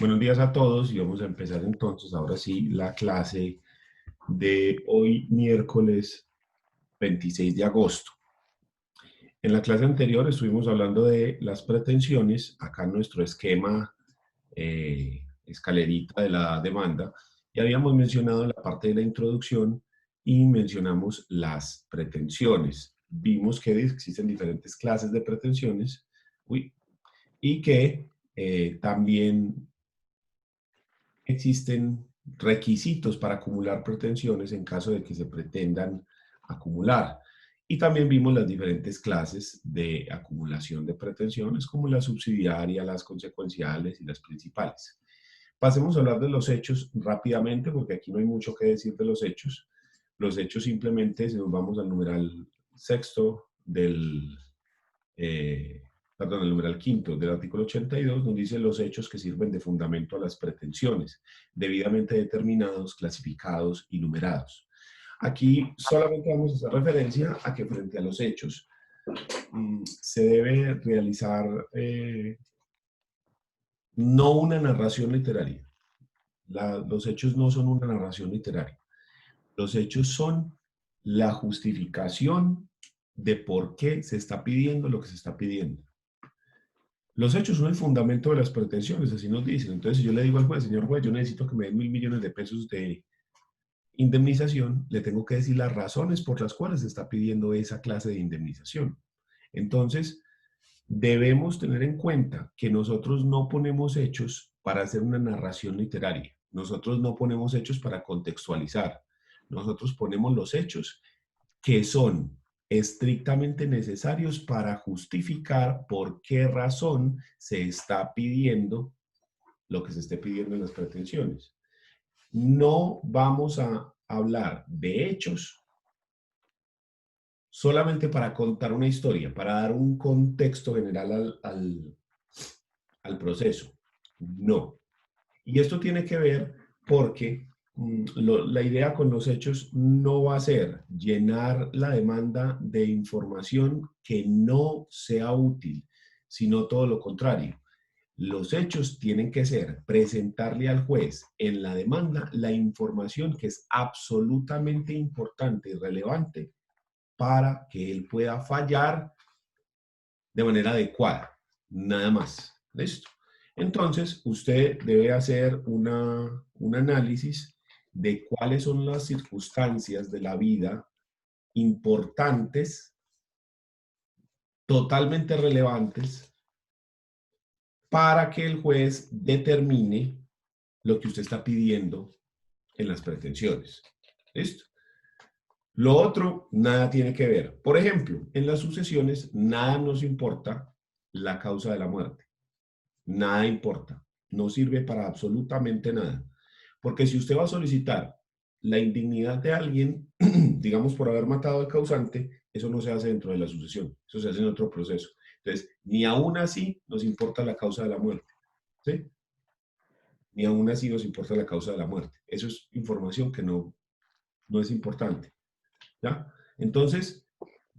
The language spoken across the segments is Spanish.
Buenos días a todos y vamos a empezar entonces, ahora sí, la clase de hoy, miércoles 26 de agosto. En la clase anterior estuvimos hablando de las pretensiones, acá en nuestro esquema escalerita de la demanda, y habíamos mencionado la parte de la introducción y mencionamos las pretensiones. Vimos que existen diferentes clases de pretensiones y que también existen requisitos para acumular pretensiones en caso de que se pretendan acumular. Y también vimos las diferentes clases de acumulación de pretensiones, como la subsidiaria, las consecuenciales y las principales. Pasemos a hablar de los hechos rápidamente, porque aquí no hay mucho que decir de los hechos. Los hechos simplemente, si nos vamos al numeral sexto del el numeral quinto del artículo 82, nos dice los hechos que sirven de fundamento a las pretensiones, debidamente determinados, clasificados y numerados. Aquí solamente vamos a hacer referencia a que frente a los hechos se debe realizar no una narración literaria. Los hechos no son una narración literaria. Los hechos son la justificación de por qué se está pidiendo lo que se está pidiendo. Los hechos son el fundamento de las pretensiones, así nos dicen. Entonces, si yo le digo al juez, señor juez, yo necesito que me den 1.000 millones de pesos de indemnización, le tengo que decir las razones por las cuales se está pidiendo esa clase de indemnización. Entonces, debemos tener en cuenta que nosotros no ponemos hechos para hacer una narración literaria. Nosotros no ponemos hechos para contextualizar. Nosotros ponemos los hechos que son estrictamente necesarios para justificar por qué razón se está pidiendo lo que se esté pidiendo en las pretensiones. No vamos a hablar de hechos solamente para contar una historia, para dar un contexto general al proceso. No. Y esto tiene que ver porque la idea con los hechos no va a ser llenar la demanda de información que no sea útil, sino todo lo contrario. Los hechos tienen que ser presentarle al juez en la demanda la información que es absolutamente importante y relevante para que él pueda fallar de manera adecuada. Nada más. ¿Listo? Entonces, usted debe hacer un análisis de cuáles son las circunstancias de la vida importantes, totalmente relevantes, para que el juez determine lo que usted está pidiendo en las pretensiones. ¿Listo? Lo otro, nada tiene que ver. Por ejemplo, en las sucesiones, nada nos importa la causa de la muerte. Nada importa. No sirve para absolutamente nada. Porque si usted va a solicitar la indignidad de alguien, digamos por haber matado al causante, eso no se hace dentro de la sucesión. Eso se hace en otro proceso. Entonces, ni aún así nos importa la causa de la muerte. ¿Sí? Ni aún así nos importa la causa de la muerte. Eso es información que no es importante. ¿Ya? Entonces,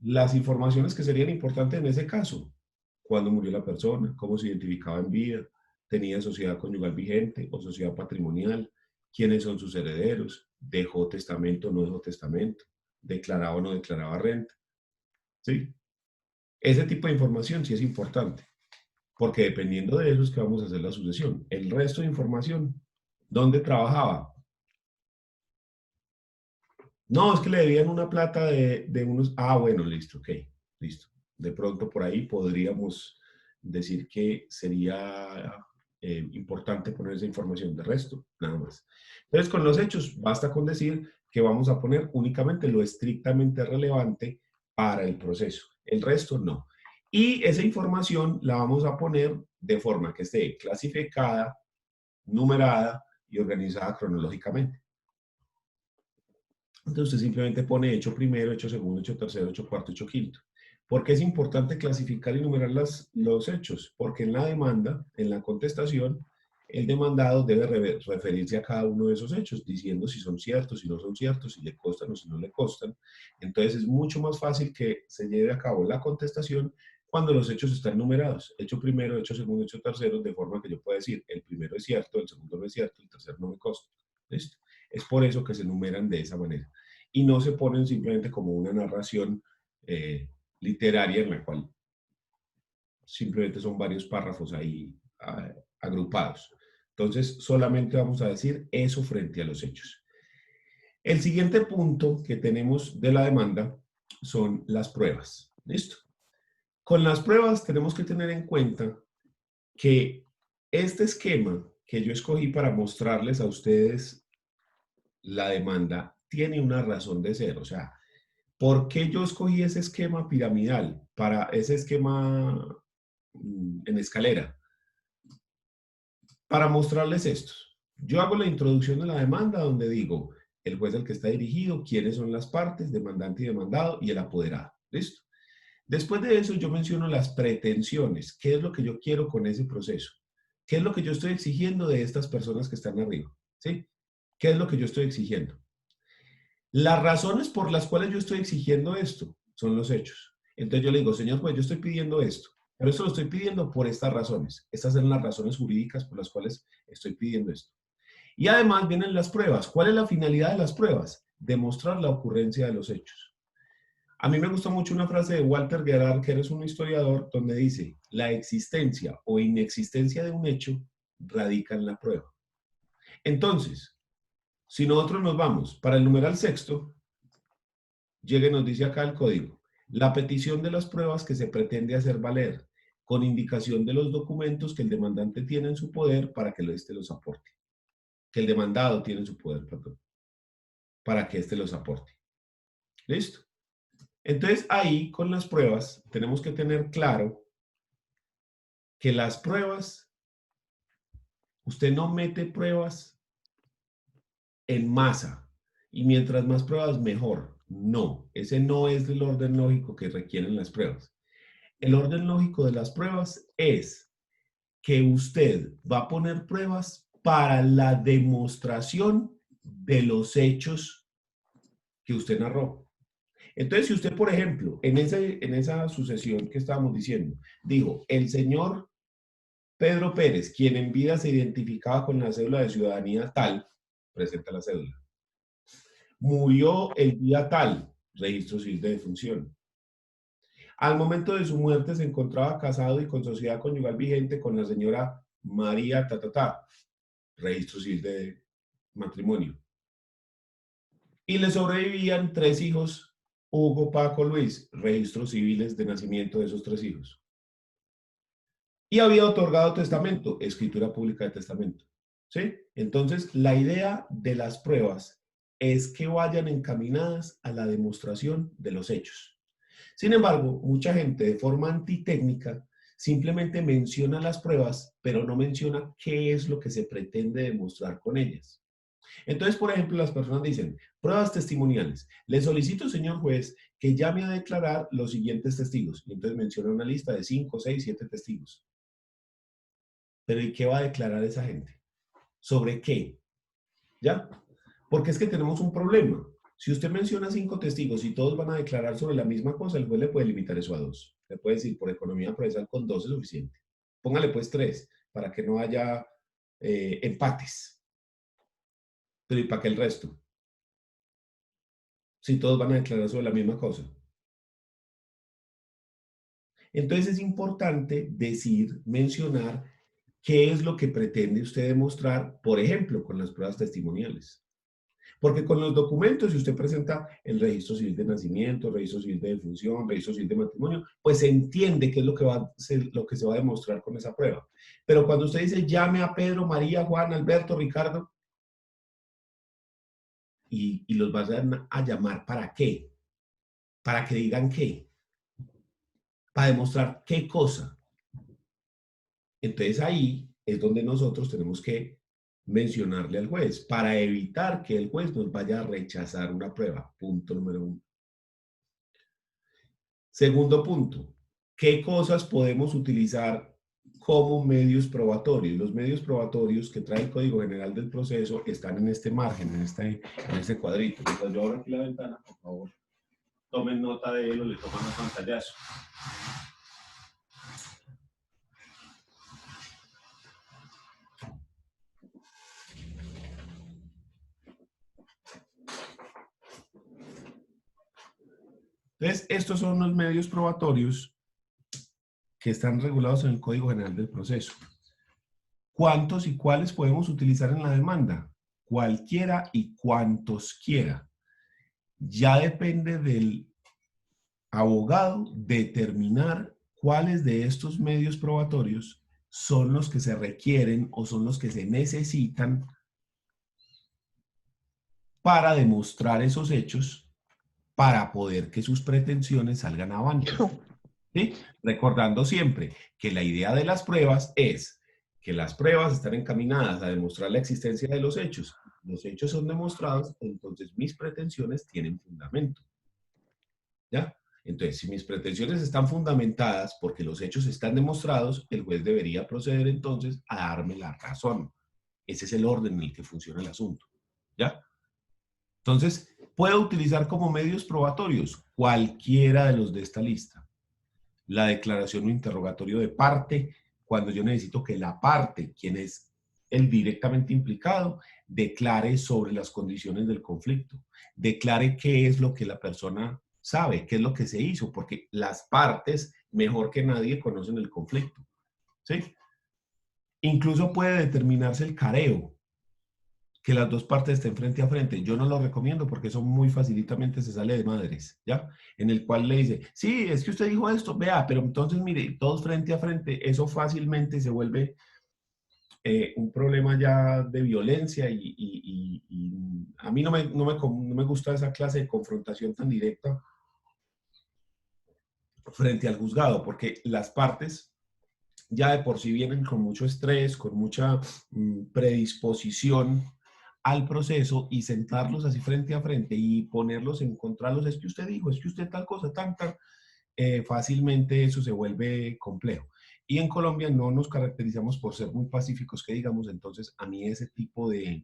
las informaciones que serían importantes en ese caso, cuándo murió la persona, cómo se identificaba en vida, tenía sociedad conyugal vigente o sociedad patrimonial, quiénes son sus herederos, dejó testamento o no dejó testamento, declaraba o no declaraba renta. ¿Sí? Ese tipo de información sí es importante, porque dependiendo de eso es que vamos a hacer la sucesión. El resto de información, ¿dónde trabajaba? No, es que le debían una plata de unos... Ah, bueno, listo, ok, listo. De pronto por ahí podríamos decir que sería importante poner esa información. De resto, nada más. Entonces, con los hechos, basta con decir que vamos a poner únicamente lo estrictamente relevante para el proceso. El resto, no. Y esa información la vamos a poner de forma que esté clasificada, numerada y organizada cronológicamente. Entonces usted simplemente pone hecho primero, hecho segundo, hecho tercero, hecho cuarto, hecho quinto. ¿Por qué es importante clasificar y numerar los hechos? Porque en la demanda, en la contestación, el demandado debe referirse a cada uno de esos hechos, diciendo si son ciertos, si no son ciertos, si le costan o si no le costan. Entonces es mucho más fácil que se lleve a cabo la contestación cuando los hechos están numerados. Hecho primero, hecho segundo, hecho tercero, de forma que yo pueda decir, el primero es cierto, el segundo no es cierto, el tercero no me consta. ¿Listo? Es por eso que se enumeran de esa manera. Y no se ponen simplemente como una narración literaria en la cual simplemente son varios párrafos ahí agrupados. Entonces, solamente vamos a decir eso frente a los hechos. El siguiente punto que tenemos de la demanda son las pruebas. ¿Listo? Con las pruebas tenemos que tener en cuenta que este esquema que yo escogí para mostrarles a ustedes la demanda tiene una razón de ser. O sea, ¿por qué yo escogí ese esquema piramidal para ese esquema en escalera? Para mostrarles esto. Yo hago la introducción de la demanda donde digo el juez al que está dirigido, quiénes son las partes, demandante y demandado, y el apoderado. ¿Listo? Después de eso yo menciono las pretensiones. ¿Qué es lo que yo quiero con ese proceso? ¿Qué es lo que yo estoy exigiendo de estas personas que están arriba? ¿Sí? ¿Qué es lo que yo estoy exigiendo? Las razones por las cuales yo estoy exigiendo esto son los hechos. Entonces yo le digo, señor juez, yo estoy pidiendo esto, pero esto lo estoy pidiendo por estas razones. Estas son las razones jurídicas por las cuales estoy pidiendo esto. Y además vienen las pruebas. ¿Cuál es la finalidad de las pruebas? Demostrar la ocurrencia de los hechos. A mí me gusta mucho una frase de Walter Gerard, que eres un historiador, donde dice, la existencia o inexistencia de un hecho radica en la prueba. Entonces, si nosotros nos vamos para el numeral sexto, llega y nos dice acá el código, la petición de las pruebas que se pretende hacer valer, con indicación de los documentos que el demandante tiene en su poder para que éste los aporte. Que el demandado tiene en su poder, perdón, para que éste los aporte. ¿Listo? Entonces ahí con las pruebas tenemos que tener claro que las pruebas, usted no mete pruebas en masa y mientras más pruebas mejor. No, ese no es el orden lógico que requieren las pruebas. El orden lógico de las pruebas es que usted va a poner pruebas para la demostración de los hechos que usted narró. Entonces, si usted, por ejemplo, en esa sucesión que estábamos diciendo, dijo, el señor Pedro Pérez, quien en vida se identificaba con la cédula de ciudadanía tal, presenta la cédula. Murió el día tal, registro civil de defunción. Al momento de su muerte se encontraba casado y con sociedad conyugal vigente con la señora María Tatatá, registro civil de matrimonio. Y le sobrevivían 3 hijos, Hugo, Paco, Luis, registros civiles de nacimiento de esos 3 hijos. Y había otorgado testamento, escritura pública de testamento. ¿Sí? Entonces, la idea de las pruebas es que vayan encaminadas a la demostración de los hechos. Sin embargo, mucha gente de forma antitécnica simplemente menciona las pruebas, pero no menciona qué es lo que se pretende demostrar con ellas. Entonces, por ejemplo, las personas dicen, pruebas testimoniales. Le solicito, señor juez, que llame a declarar los siguientes testigos. Y entonces menciona una lista de 5, 6, 7 testigos. Pero ¿y qué va a declarar esa gente? ¿Sobre qué? ¿Ya? Porque es que tenemos un problema. Si usted menciona 5 testigos y todos van a declarar sobre la misma cosa, el juez le puede limitar eso a 2. Le puede decir, por economía procesal, con 2 es suficiente. Póngale pues 3, para que no haya empates. Pero ¿y para qué el resto? Si todos van a declarar sobre la misma cosa. Entonces es importante decir, mencionar qué es lo que pretende usted demostrar, por ejemplo, con las pruebas testimoniales. Porque con los documentos, si usted presenta el registro civil de nacimiento, registro civil de defunción, registro civil de matrimonio, pues se entiende qué es lo que va a ser, lo que se va a demostrar con esa prueba. Pero cuando usted dice llame a Pedro, María, Juan, Alberto, Ricardo, y los van a llamar, ¿para qué? Para que digan qué. Para demostrar qué cosa. Entonces ahí es donde nosotros tenemos que mencionarle al juez para evitar que el juez nos vaya a rechazar una prueba. Punto número 1. Segundo punto, ¿qué cosas podemos utilizar como medios probatorios? Los medios probatorios que trae el Código General del Proceso están en este margen, en este cuadrito. Mientras yo abro aquí la ventana, por favor, tomen nota de él o le toman un pantallazo. Entonces, estos son los medios probatorios que están regulados en el Código General del Proceso. ¿Cuántos y cuáles podemos utilizar en la demanda? Cualquiera y cuantos quiera. Ya depende del abogado determinar cuáles de estos medios probatorios son los que se requieren o son los que se necesitan para demostrar esos hechos para poder que sus pretensiones salgan avante. ¿Sí? Recordando siempre que la idea de las pruebas es que las pruebas están encaminadas a demostrar la existencia de los hechos. Los hechos son demostrados, entonces mis pretensiones tienen fundamento. ¿Ya? Entonces, si mis pretensiones están fundamentadas porque los hechos están demostrados, el juez debería proceder entonces a darme la razón. Ese es el orden en el que funciona el asunto. ¿Ya? Entonces, puedo utilizar como medios probatorios cualquiera de los de esta lista. La declaración o interrogatorio de parte, cuando yo necesito que la parte, quien es el directamente implicado, declare sobre las condiciones del conflicto, declare qué es lo que la persona sabe, qué es lo que se hizo, porque las partes, mejor que nadie, conocen el conflicto. ¿Sí? Incluso puede determinarse el careo, que las dos partes estén frente a frente. Yo no lo recomiendo porque eso muy facilitamente se sale de madres, ¿ya? En el cual le dice, sí, es que usted dijo esto, vea, pero entonces mire, todos frente a frente, eso fácilmente se vuelve un problema ya de violencia y a mí no me gusta esa clase de confrontación tan directa frente al juzgado, porque las partes ya de por sí vienen con mucho estrés, con mucha predisposición al proceso y sentarlos así frente a frente y ponerlos, encontrarlos, es que usted dijo, es que usted tal cosa, tanta, fácilmente eso se vuelve complejo. Y en Colombia no nos caracterizamos por ser muy pacíficos, que digamos, entonces a mí ese tipo de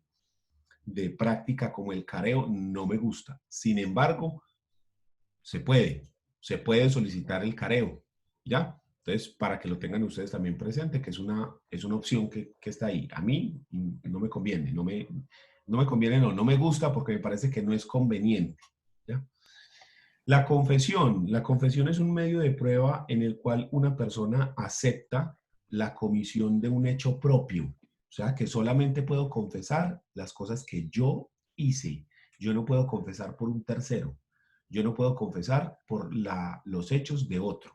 práctica como el careo no me gusta. Sin embargo, se puede solicitar el careo, ¿ya? Entonces, para que lo tengan ustedes también presente, que es una opción que está ahí. A mí no me conviene, no me conviene, no me gusta porque me parece que no es conveniente, ¿ya? La confesión es un medio de prueba en el cual una persona acepta la comisión de un hecho propio. O sea, que solamente puedo confesar las cosas que yo hice. Yo no puedo confesar por un tercero. Yo no puedo confesar por los hechos de otro.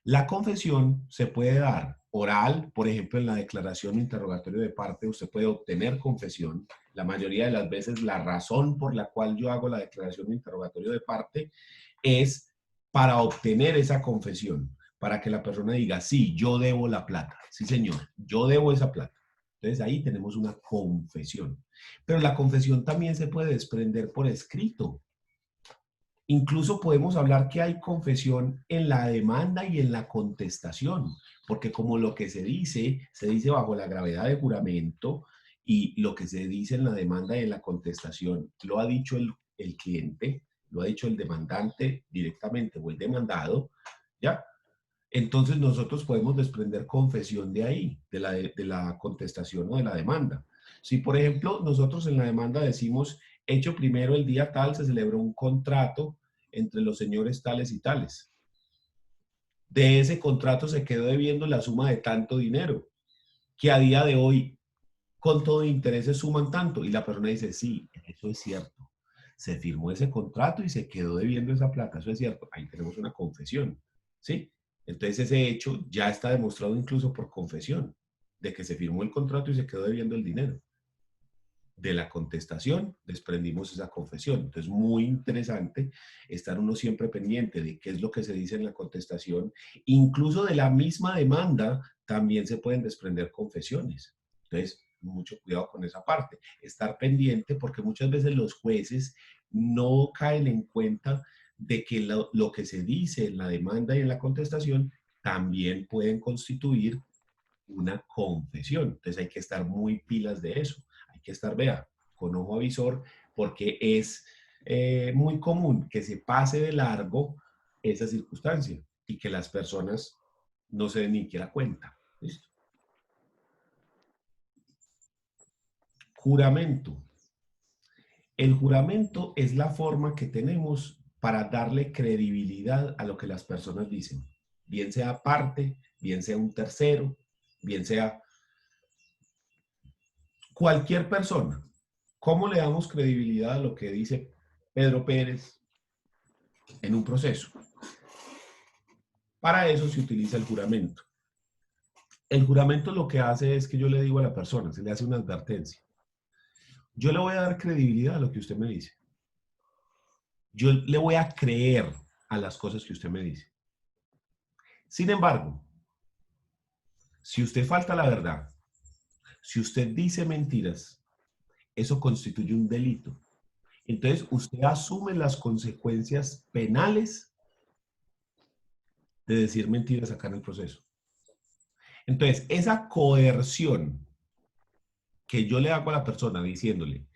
La confesión se puede dar oral, por ejemplo, en la declaración o interrogatorio de parte, usted puede obtener confesión. La mayoría de las veces la razón por la cual yo hago la declaración o interrogatorio de parte es para obtener esa confesión, para que la persona diga, sí, yo debo la plata, sí señor, yo debo esa plata. Entonces ahí tenemos una confesión. Pero la confesión también se puede desprender por escrito. Incluso podemos hablar que hay confesión en la demanda y en la contestación, porque como lo que se dice bajo la gravedad de juramento y lo que se dice en la demanda y en la contestación, lo ha dicho el cliente, lo ha dicho el demandante directamente o el demandado, ¿ya? Entonces nosotros podemos desprender confesión de ahí, de la contestación o de la demanda. Si, por ejemplo, nosotros en la demanda decimos, hecho primero el día tal, se celebró un contrato entre los señores tales y tales. De ese contrato se quedó debiendo la suma de tanto dinero, que a día de hoy, con todo intereses, suman tanto. Y la persona dice, sí, eso es cierto. Se firmó ese contrato y se quedó debiendo esa plata, eso es cierto. Ahí tenemos una confesión, ¿sí? Entonces ese hecho ya está demostrado incluso por confesión, de que se firmó el contrato y se quedó debiendo el dinero. De la contestación desprendimos esa confesión. Entonces, muy interesante estar uno siempre pendiente de qué es lo que se dice en la contestación. Incluso de la misma demanda también se pueden desprender confesiones. Entonces, mucho cuidado con esa parte. Estar pendiente porque muchas veces los jueces no caen en cuenta de que lo que se dice en la demanda y en la contestación también pueden constituir una confesión. Entonces hay que estar muy pilas de eso. Hay que estar, vea, con ojo avisor, porque es muy común que se pase de largo esa circunstancia y que las personas no se den ni siquiera cuenta. ¿Listo? Juramento. El juramento es la forma que tenemos para darle credibilidad a lo que las personas dicen. Bien sea parte, bien sea un tercero, bien sea cualquier persona. ¿Cómo le damos credibilidad a lo que dice Pedro Pérez en un proceso? Para eso se utiliza el juramento. El juramento lo que hace es que yo le digo a la persona, se le hace una advertencia. Yo le voy a dar credibilidad a lo que usted me dice. Yo le voy a creer a las cosas que usted me dice. Sin embargo, si usted falta a la verdad, si usted dice mentiras, eso constituye un delito. Entonces, usted asume las consecuencias penales de decir mentiras acá en el proceso. Entonces, esa coerción que yo le hago a la persona diciéndole,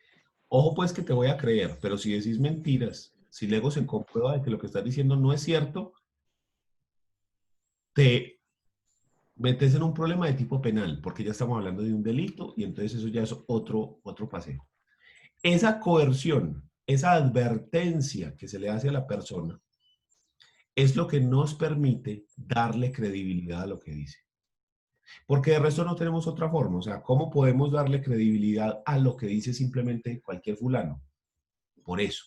ojo pues que te voy a creer, pero si decís mentiras, si luego se comprueba de que lo que estás diciendo no es cierto, te metes en un problema de tipo penal, porque ya estamos hablando de un delito y entonces eso ya es otro paseo. Esa coerción, esa advertencia que se le hace a la persona, es lo que nos permite darle credibilidad a lo que dice. Porque de resto no tenemos otra forma. O sea, ¿cómo podemos darle credibilidad a lo que dice simplemente cualquier fulano? Por eso.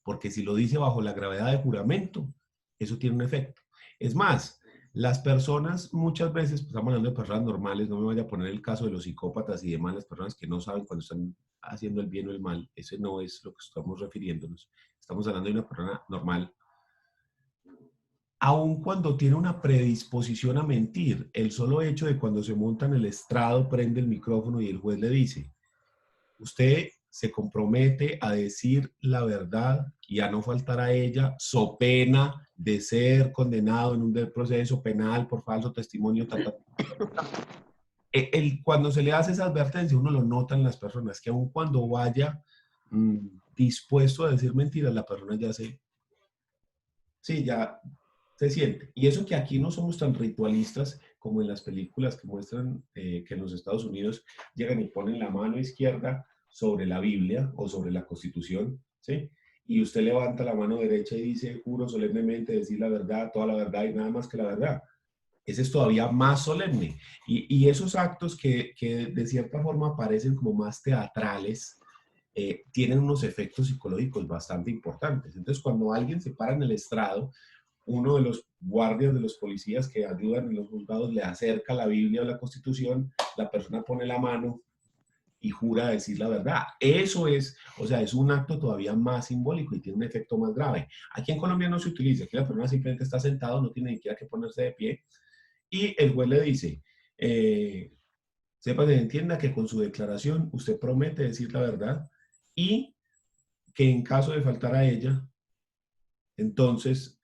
Porque si lo dice bajo la gravedad de juramento, eso tiene un efecto. Es más, las personas muchas veces, pues, estamos hablando de personas normales, no me vaya a poner el caso de los psicópatas y demás, las personas que no saben cuando están haciendo el bien o el mal, ese no es lo que estamos refiriéndonos. Estamos hablando de una persona normal. Aun cuando tiene una predisposición a mentir, el solo hecho de cuando se monta en el estrado, prende el micrófono y el juez le dice, usted se compromete a decir la verdad y a no faltar a ella, so pena de ser condenado en un proceso penal por falso testimonio. Cuando se le hace esa advertencia, uno lo nota en las personas, que aun cuando vaya dispuesto a decir mentiras, la persona ya sí, ya se siente. Y eso que aquí no somos tan ritualistas como en las películas que muestran que en los Estados Unidos llegan y ponen la mano izquierda sobre la Biblia o sobre la Constitución, ¿sí? Y usted levanta la mano derecha y dice, juro solemnemente decir la verdad, toda la verdad y nada más que la verdad. Ese es todavía más solemne. Y esos actos que de cierta forma parecen como más teatrales, tienen unos efectos psicológicos bastante importantes. Entonces, cuando alguien se para en el estrado, uno de los guardias de los policías que ayudan en los juzgados le acerca la Biblia o la Constitución, la persona pone la mano y jura decir la verdad. Eso es, o sea, es un acto todavía más simbólico y tiene un efecto más grave. Aquí en Colombia no se utiliza, aquí la persona simplemente está sentado, no tiene ni siquiera que ponerse de pie y el juez le dice, sepa que entienda que con su declaración usted promete decir la verdad y que en caso de faltar a ella, entonces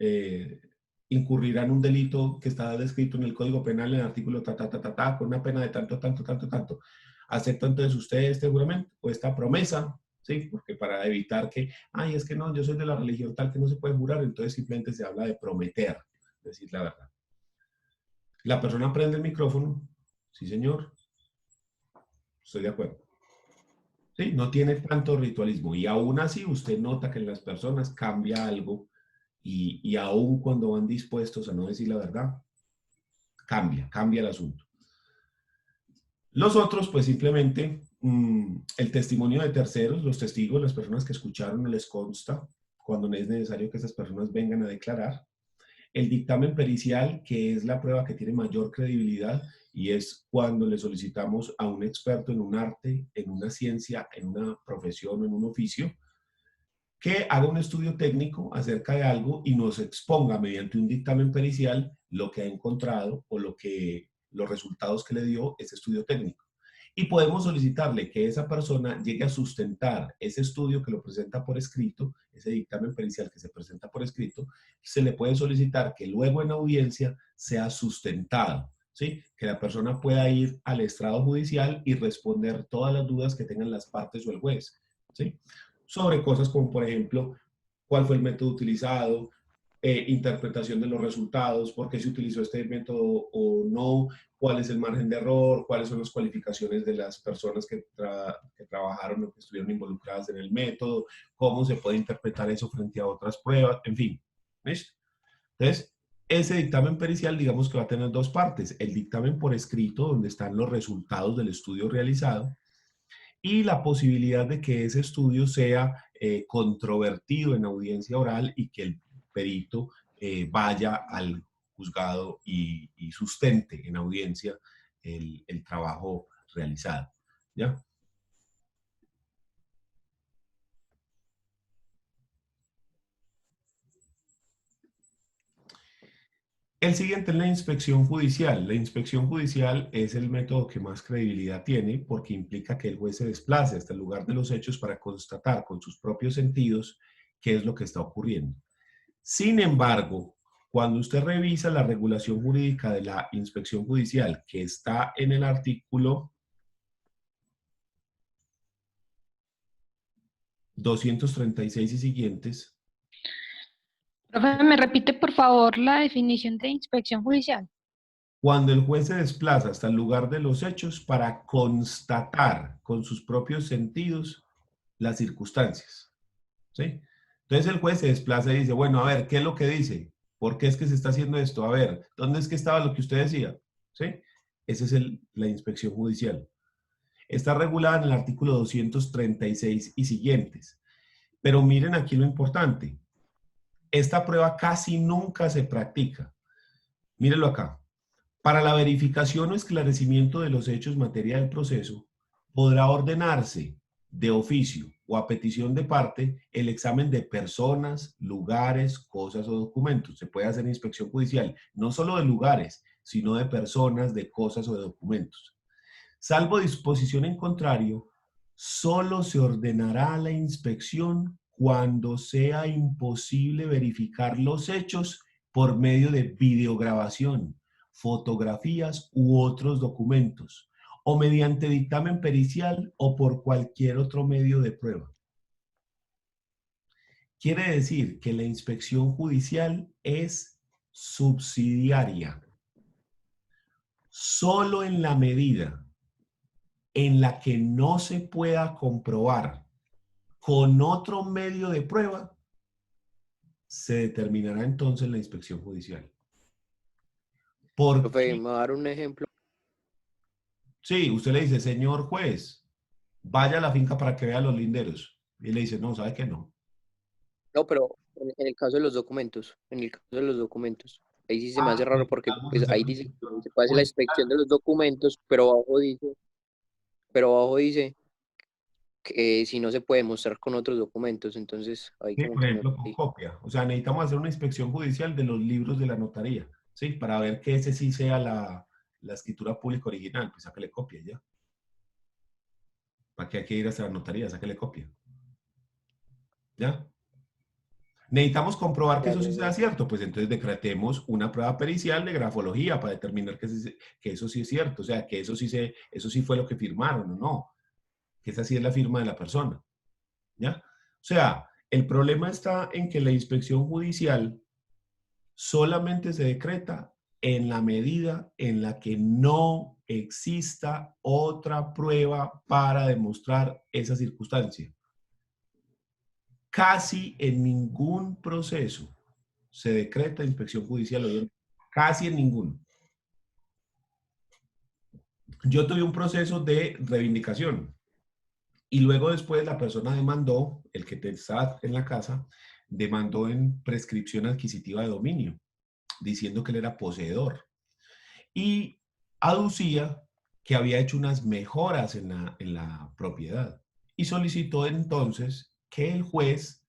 incurrirá en un delito que está descrito en el Código Penal en el artículo con una pena de tanto, tanto, tanto, tanto. ¿Acepta entonces usted este juramento o esta promesa? Sí, porque para evitar que, ay, es que no, yo soy de la religión tal que no se puede jurar, entonces simplemente se habla de prometer, decir la verdad. La persona prende el micrófono, sí señor, estoy de acuerdo. Sí, no tiene tanto ritualismo y aún así usted nota que en las personas cambia algo y aún cuando van dispuestos a no decir la verdad, cambia el asunto. Los otros, pues simplemente el testimonio de terceros, los testigos, las personas que escucharon, no les consta cuando no es necesario que esas personas vengan a declarar. El dictamen pericial, que es la prueba que tiene mayor credibilidad y es cuando le solicitamos a un experto en un arte, en una ciencia, en una profesión o en un oficio, que haga un estudio técnico acerca de algo y nos exponga mediante un dictamen pericial lo que ha encontrado o los resultados que le dio ese estudio técnico. Y podemos solicitarle que esa persona llegue a sustentar ese estudio que lo presenta por escrito, ese dictamen pericial que se presenta por escrito, se le puede solicitar que luego en audiencia sea sustentado, ¿sí? Que la persona pueda ir al estrado judicial y responder todas las dudas que tengan las partes o el juez, ¿sí? Sobre cosas como, por ejemplo, cuál fue el método utilizado, interpretación de los resultados, por qué se utilizó este método o no, cuál es el margen de error, cuáles son las cualificaciones de las personas que trabajaron o que estuvieron involucradas en el método, cómo se puede interpretar eso frente a otras pruebas, en fin. ¿Listo? Entonces, ese dictamen pericial, digamos que va a tener dos partes. El dictamen por escrito, donde están los resultados del estudio realizado, y la posibilidad de que ese estudio sea controvertido en audiencia oral y que el perito vaya al juzgado y sustente en audiencia el trabajo realizado. ¿Ya? El siguiente es la inspección judicial. La inspección judicial es el método que más credibilidad tiene porque implica que el juez se desplace hasta el lugar de los hechos para constatar con sus propios sentidos qué es lo que está ocurriendo. Sin embargo, cuando usted revisa la regulación jurídica de la inspección judicial, que está en el artículo 236 y siguientes, Profe, ¿me repite por favor la definición de inspección judicial? cuando el juez se desplaza hasta el lugar de los hechos para constatar con sus propios sentidos las circunstancias, ¿sí? Entonces el juez se desplaza y dice, bueno, a ver, ¿qué es lo que dice? ¿Por qué es que se está haciendo esto? A ver, ¿dónde es que estaba lo que usted decía? ¿Sí? Esa es la inspección judicial. Está regulada en el artículo 236 y siguientes. Pero miren aquí lo importante. Esta prueba casi nunca se practica. Mírenlo acá. Para la verificación o esclarecimiento de los hechos materia del proceso, podrá ordenarse de oficio o a petición de parte el examen de personas, lugares, cosas o documentos. Se puede hacer inspección judicial, no solo de lugares, sino de personas, de cosas o de documentos. Salvo disposición en contrario, solo se ordenará la inspección cuando sea imposible verificar los hechos por medio de videograbación, fotografías u otros documentos, o mediante dictamen pericial o por cualquier otro medio de prueba. Quiere decir que la inspección judicial es subsidiaria. Solo en la medida en la que no se pueda comprobar con otro medio de prueba, se determinará entonces la inspección judicial. ¿Por Profe, qué? me va a dar un ejemplo. Sí, usted le dice, señor juez, vaya a la finca para que vea los linderos. Y le dice, no, ¿sabe qué no? No, pero en el caso de los documentos, ahí sí se me hace raro porque Necesitamos pues hacer ahí una dice que inspección se puede hacer la judicial. inspección de los documentos, pero abajo dice que si no se puede mostrar con otros documentos, entonces ahí Sí, como por que me ejemplo, con perdí. copia. O sea, necesitamos hacer una inspección judicial de los libros de la notaría, ¿sí? Para ver que ese sí sea la escritura pública original. Pues sáquele copia ya. ¿Para qué hay que ir hasta la notaría? Sáquele copia. ¿Ya? Necesitamos comprobar que Ya, eso ya, sí sea ya. cierto, pues entonces decretemos una prueba pericial de grafología para determinar que eso sí es cierto, o sea, que eso sí fue lo que firmaron o no, que esa sí es la firma de la persona, ¿ya? O sea, el problema está en que la inspección judicial solamente se decreta en la medida en la que no exista otra prueba para demostrar esa circunstancia. Casi en ningún proceso se decreta inspección judicial, casi en ninguno. Yo tuve un proceso de reivindicación y luego después la persona demandó, el que estaba en la casa, demandó en prescripción adquisitiva de dominio, diciendo que él era poseedor y aducía que había hecho unas mejoras en la propiedad y solicitó entonces que el juez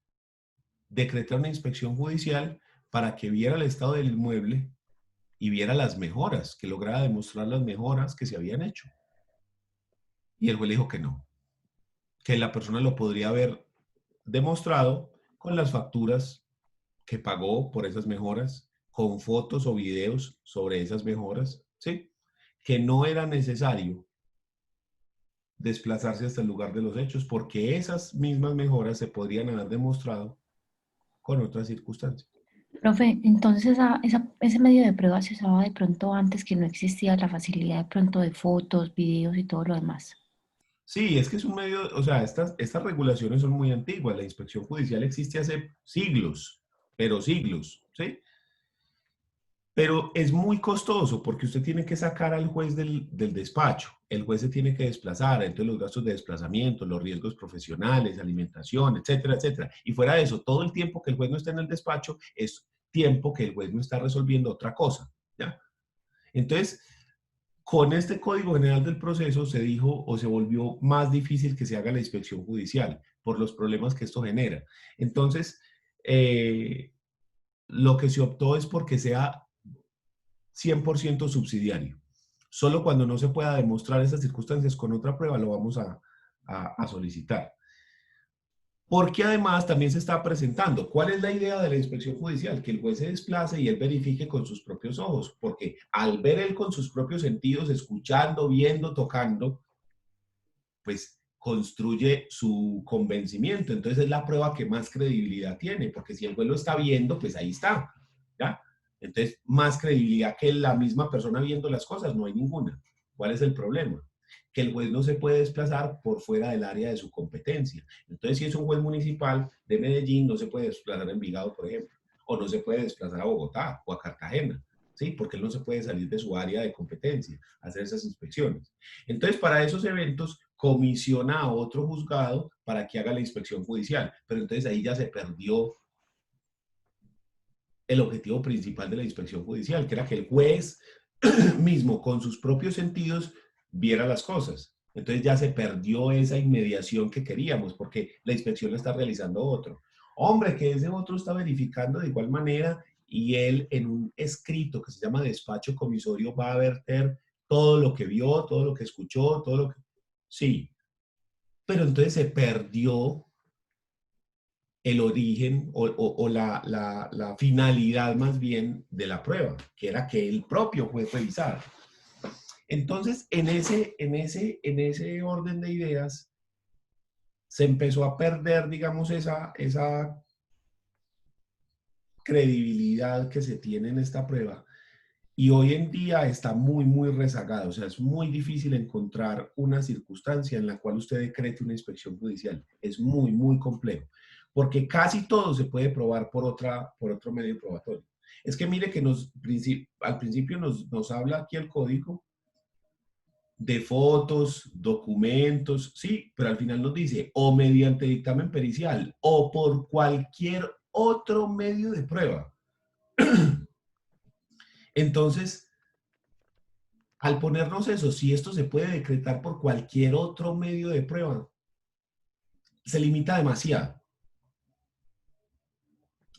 decretara una inspección judicial para que viera el estado del inmueble y viera las mejoras, que lograra demostrar las mejoras que se habían hecho. Y el juez le dijo que no, que la persona lo podría haber demostrado con las facturas que pagó por esas mejoras, con fotos o videos sobre esas mejoras, ¿sí? Que no era necesario desplazarse hasta el lugar de los hechos porque esas mismas mejoras se podrían haber demostrado con otras circunstancias. Profe, entonces ese medio de prueba se usaba de pronto antes que no existía la facilidad de pronto de fotos, videos y todo lo demás. Sí, es que es un medio, o sea, estas regulaciones son muy antiguas. La inspección judicial existe hace siglos, pero siglos, ¿sí? Pero es muy costoso porque usted tiene que sacar al juez del despacho. El juez se tiene que desplazar, entonces los gastos de desplazamiento, los riesgos profesionales, alimentación, etcétera, etcétera. Y fuera de eso, todo el tiempo que el juez no está en el despacho es tiempo que el juez no está resolviendo otra cosa, ¿ya? Entonces, con este Código General del Proceso se dijo o se volvió más difícil que se haga la inspección judicial por los problemas que esto genera. Entonces, lo que se optó es porque sea 100% subsidiario. Solo cuando no se pueda demostrar esas circunstancias con otra prueba lo vamos a solicitar. Porque además también se está presentando. ¿Cuál es la idea de la inspección judicial? Que el juez se desplace y él verifique con sus propios ojos. Porque al ver él con sus propios sentidos, escuchando, viendo, tocando, pues construye su convencimiento. Entonces es la prueba que más credibilidad tiene. Porque si el juez lo está viendo, pues ahí está. ¿Ya? Entonces, más credibilidad que la misma persona viendo las cosas, no hay ninguna. ¿Cuál es el problema? Que el juez no se puede desplazar por fuera del área de su competencia. Entonces, si es un juez municipal de Medellín, no se puede desplazar a Envigado, por ejemplo, o no se puede desplazar a Bogotá o a Cartagena, ¿sí? Porque él no se puede salir de su área de competencia, hacer esas inspecciones. Entonces, para esos eventos, comisiona a otro juzgado para que haga la inspección judicial, pero entonces ahí ya se perdió el objetivo principal de la inspección judicial, que era que el juez mismo con sus propios sentidos viera las cosas. Entonces ya se perdió esa inmediación que queríamos, porque la inspección la está realizando otro. Hombre, que ese otro está verificando de igual manera y él en un escrito que se llama despacho comisorio va a verter todo lo que vio, todo lo que escuchó, todo lo que... Sí, pero entonces se perdió el origen o la finalidad más bien de la prueba, que era que el propio juez revisara. Entonces, en ese orden de ideas, se empezó a perder, digamos, esa credibilidad que se tiene en esta prueba. Y hoy en día está muy, muy rezagado. O sea, es muy difícil encontrar una circunstancia en la cual usted decrete una inspección judicial. Es muy, muy complejo. Porque casi todo se puede probar por otro medio probatorio. Es que mire que al principio nos habla aquí el código de fotos, documentos, sí, pero al final nos dice o mediante dictamen pericial o por cualquier otro medio de prueba. Entonces, al ponernos eso, si esto se puede decretar por cualquier otro medio de prueba, se limita demasiado.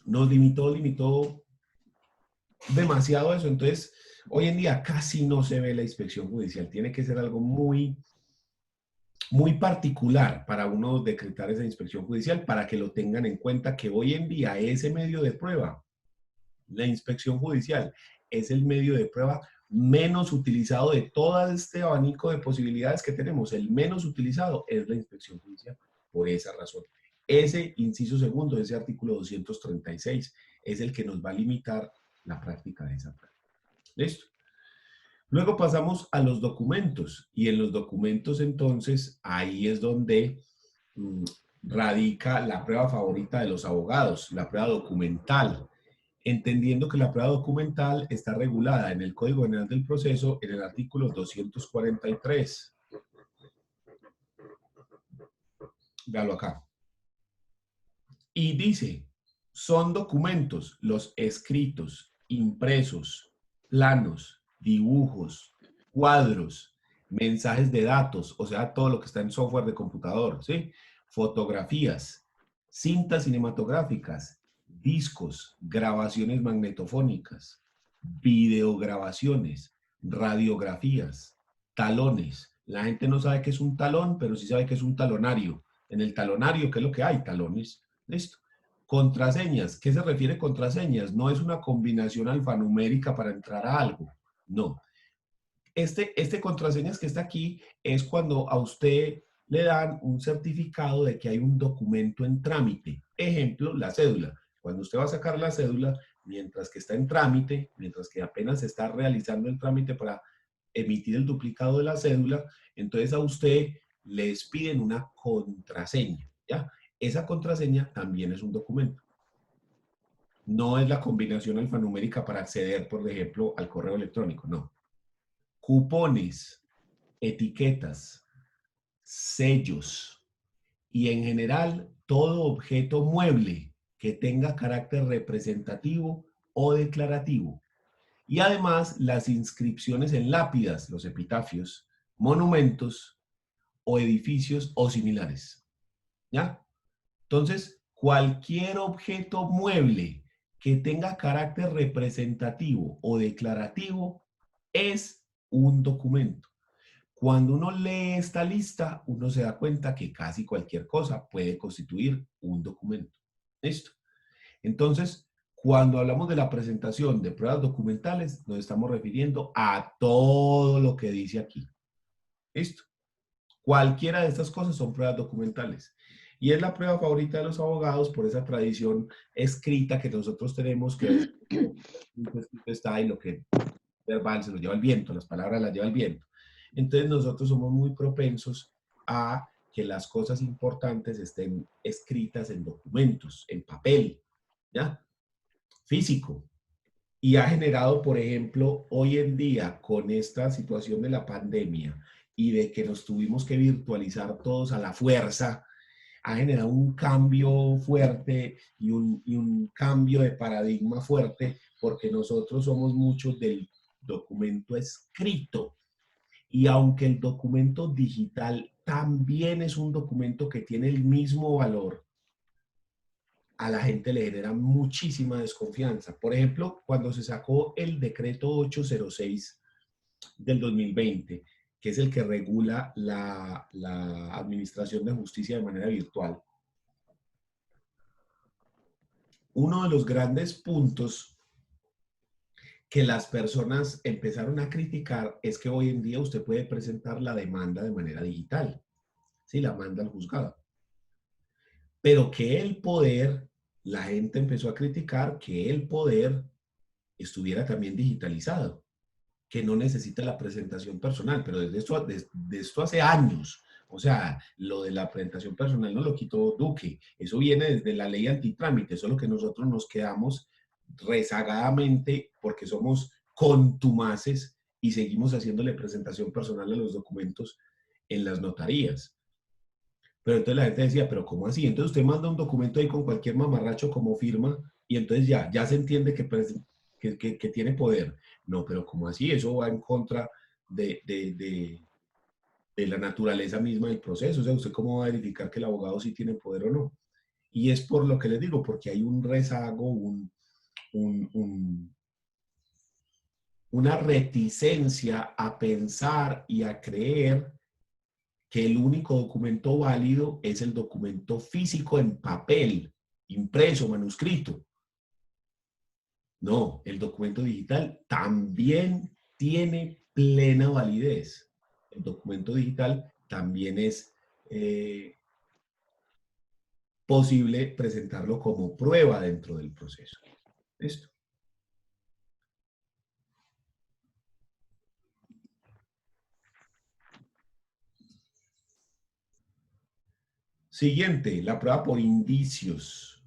Nos limitó demasiado eso. Entonces, hoy en día casi no se ve la inspección judicial. Tiene que ser algo muy, muy particular para uno decretar esa inspección judicial para que lo tengan en cuenta que hoy en día ese medio de prueba, la inspección judicial, es el medio de prueba menos utilizado de todo este abanico de posibilidades que tenemos. El menos utilizado es la inspección judicial, por esa razón. Ese inciso segundo, ese artículo 236, es el que nos va a limitar la práctica de esa prueba. ¿Listo? Luego pasamos a los documentos, y en los documentos entonces, ahí es donde radica la prueba favorita de los abogados, la prueba documental, entendiendo que la prueba documental está regulada en el Código General del Proceso en el artículo 243. Véalo acá. Y dice, son documentos los escritos, impresos, planos, dibujos, cuadros, mensajes de datos, o sea, todo lo que está en software de computador, ¿sí? Fotografías, cintas cinematográficas, discos, grabaciones magnetofónicas, videograbaciones, radiografías, talones. La gente no sabe qué es un talón, pero sí sabe qué es un talonario. En el talonario, ¿qué es lo que hay? Talones. Listo. Contraseñas. ¿Qué se refiere contraseñas? No es una combinación alfanumérica para entrar a algo. No. Este contraseñas que está aquí es cuando a usted le dan un certificado de que hay un documento en trámite. Ejemplo, la cédula. Cuando usted va a sacar la cédula, mientras que está en trámite, mientras que apenas se está realizando el trámite para emitir el duplicado de la cédula, entonces a usted les piden una contraseña, ¿ya? Esa contraseña también es un documento. No es la combinación alfanumérica para acceder, por ejemplo, al correo electrónico, no. Cupones, etiquetas, sellos y en general todo objeto mueble que tenga carácter representativo o declarativo. Y además las inscripciones en lápidas, los epitafios, monumentos o edificios o similares. ¿Ya? Entonces, cualquier objeto mueble que tenga carácter representativo o declarativo es un documento. Cuando uno lee esta lista, uno se da cuenta que casi cualquier cosa puede constituir un documento. ¿Listo? Entonces, cuando hablamos de la presentación de pruebas documentales, nos estamos refiriendo a todo lo que dice aquí. ¿Listo? Cualquiera de estas cosas son pruebas documentales. Y es la prueba favorita de los abogados por esa tradición escrita que nosotros tenemos, que está y lo que verbal se lo lleva el viento, las palabras las lleva el viento. Entonces nosotros somos muy propensos a que las cosas importantes estén escritas en documentos, en papel, ¿ya? Físico. Y ha generado, por ejemplo, hoy en día, con esta situación de la pandemia y de que nos tuvimos que virtualizar todos a la fuerza, ha generado un cambio fuerte y un cambio de paradigma fuerte, porque nosotros somos muchos del documento escrito. Y aunque el documento digital también es un documento que tiene el mismo valor, a la gente le genera muchísima desconfianza. Por ejemplo, cuando se sacó el decreto 806 del 2020, que es el que regula la administración de justicia de manera virtual, uno de los grandes puntos que las personas empezaron a criticar es que hoy en día usted puede presentar la demanda de manera digital. Sí, la manda al juzgado. Pero que el poder, la gente empezó a criticar que el poder estuviera también digitalizado, que no necesita la presentación personal, pero desde esto hace años. O sea, lo de la presentación personal no lo quitó Duque, eso viene desde la ley antitrámite, solo que nosotros nos quedamos rezagadamente porque somos contumaces y seguimos haciéndole presentación personal a los documentos en las notarías. Pero entonces la gente decía, pero ¿cómo así? Entonces usted manda un documento ahí con cualquier mamarracho como firma y entonces ya se entiende que tiene poder. No, pero ¿cómo así? Eso va en contra de la naturaleza misma del proceso. O sea, ¿usted cómo va a verificar que el abogado sí tiene poder o no? Y es por lo que les digo, porque hay un rezago, una reticencia a pensar y a creer que el único documento válido es el documento físico en papel, impreso, manuscrito. No, el documento digital también tiene plena validez. El documento digital también es posible presentarlo como prueba dentro del proceso. ¿Listo? Siguiente, la prueba por indicios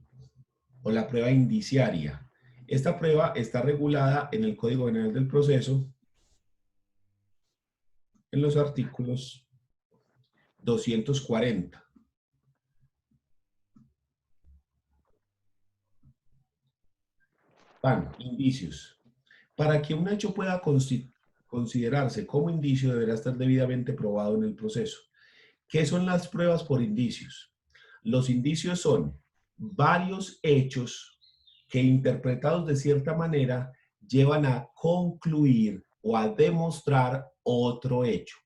o la prueba indiciaria. Esta prueba está regulada en el Código General del Proceso en los artículos 240. Indicios. Para que un hecho pueda considerarse como indicio, deberá estar debidamente probado en el proceso. ¿Qué son las pruebas por indicios? Los indicios son varios hechos que, interpretados de cierta manera, llevan a concluir o a demostrar otro hecho.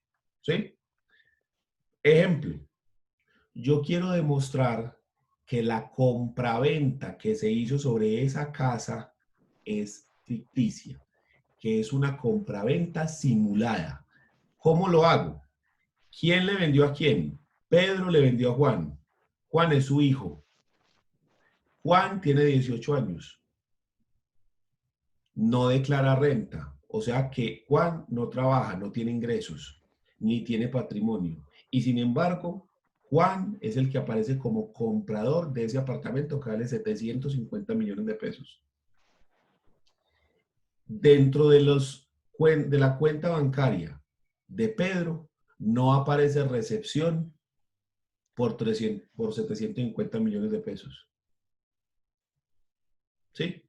¿Sí? Ejemplo, yo quiero demostrar que la compraventa que se hizo sobre esa casa es ficticia, que es una compraventa simulada. ¿Cómo lo hago? ¿Quién le vendió a quién? Pedro le vendió a Juan. Juan es su hijo. Juan tiene 18 años. no declara renta. O sea que Juan no trabaja, no tiene ingresos, ni tiene patrimonio. Y sin embargo, Juan es el que aparece como comprador de ese apartamento que vale 750 millones de pesos. Dentro de la cuenta bancaria de Pedro no aparece recepción por 750 millones de pesos. ¿Sí?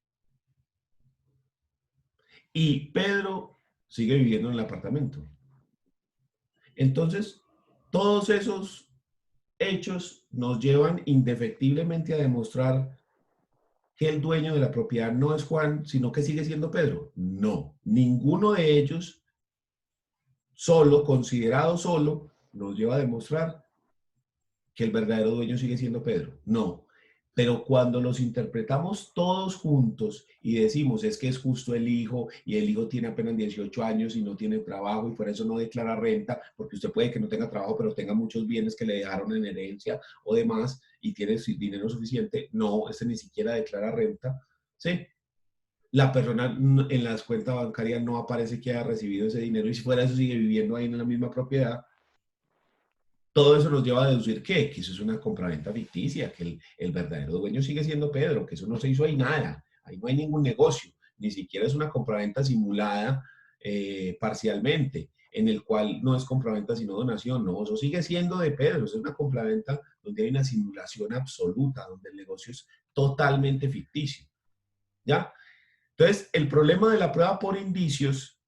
Y Pedro sigue viviendo en el apartamento. Entonces, todos esos hechos nos llevan indefectiblemente a demostrar que el dueño de la propiedad no es Juan, sino que sigue siendo Pedro. No, ninguno de ellos solo, considerado solo, nos lleva a demostrar que el verdadero dueño sigue siendo Pedro. No. Pero cuando los interpretamos todos juntos y decimos es que es justo el hijo y el hijo tiene apenas 18 años y no tiene trabajo y por eso no declara renta, porque usted puede que no tenga trabajo pero tenga muchos bienes que le dejaron en herencia o demás y tiene dinero suficiente, no, este ni siquiera declara renta, ¿sí? La persona en las cuentas bancarias no aparece que haya recibido ese dinero y si fuera eso sigue viviendo ahí en la misma propiedad. Todo eso nos lleva a deducir que eso es una compraventa ficticia, que el verdadero dueño sigue siendo Pedro, que eso no se hizo ahí nada, ahí no hay ningún negocio, ni siquiera es una compraventa simulada parcialmente, en el cual no es compraventa sino donación, no, eso sigue siendo de Pedro, es una compraventa donde hay una simulación absoluta, donde el negocio es totalmente ficticio, ¿ya? Entonces, el problema de la prueba por indicios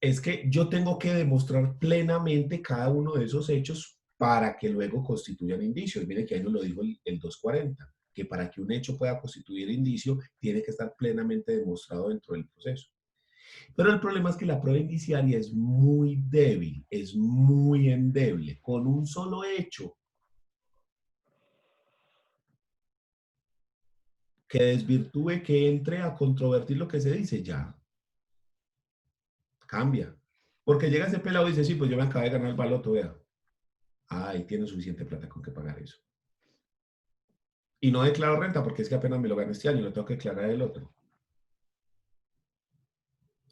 es que yo tengo que demostrar plenamente cada uno de esos hechos para que luego constituyan indicios. Mire que ahí nos lo dijo el 240, que para que un hecho pueda constituir indicio, tiene que estar plenamente demostrado dentro del proceso. Pero el problema es que la prueba indiciaria es muy débil, es muy endeble. Con un solo hecho que desvirtúe, que entre a controvertir lo que se dice, ya cambia. Porque llega ese pelado y dice, sí, pues yo me acabé de ganar el baloto, vea. Ahí tiene suficiente plata con que pagar eso. Y no declaro renta porque es que apenas me lo gano este año, lo tengo que declarar el otro.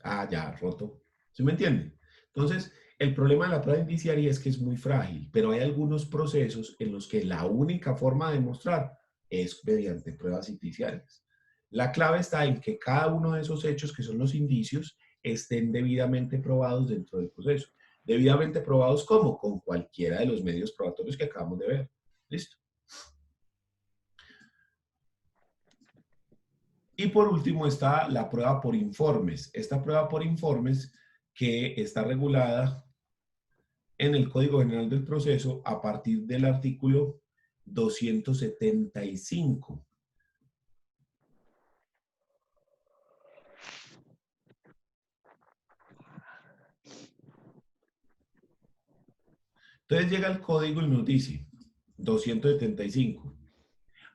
Ah, ya, roto. ¿Sí me entienden? Entonces, el problema de la prueba indiciaria es que es muy frágil, pero hay algunos procesos en los que la única forma de demostrar es mediante pruebas indiciarias. La clave está en que cada uno de esos hechos, que son los indicios, estén debidamente probados dentro del proceso. Debidamente probados, ¿cómo? Con cualquiera de los medios probatorios que acabamos de ver. ¿Listo? Y por último está la prueba por informes. Esta prueba por informes que está regulada en el Código General del Proceso a partir del artículo 275. Entonces llega el código y nos dice, 275.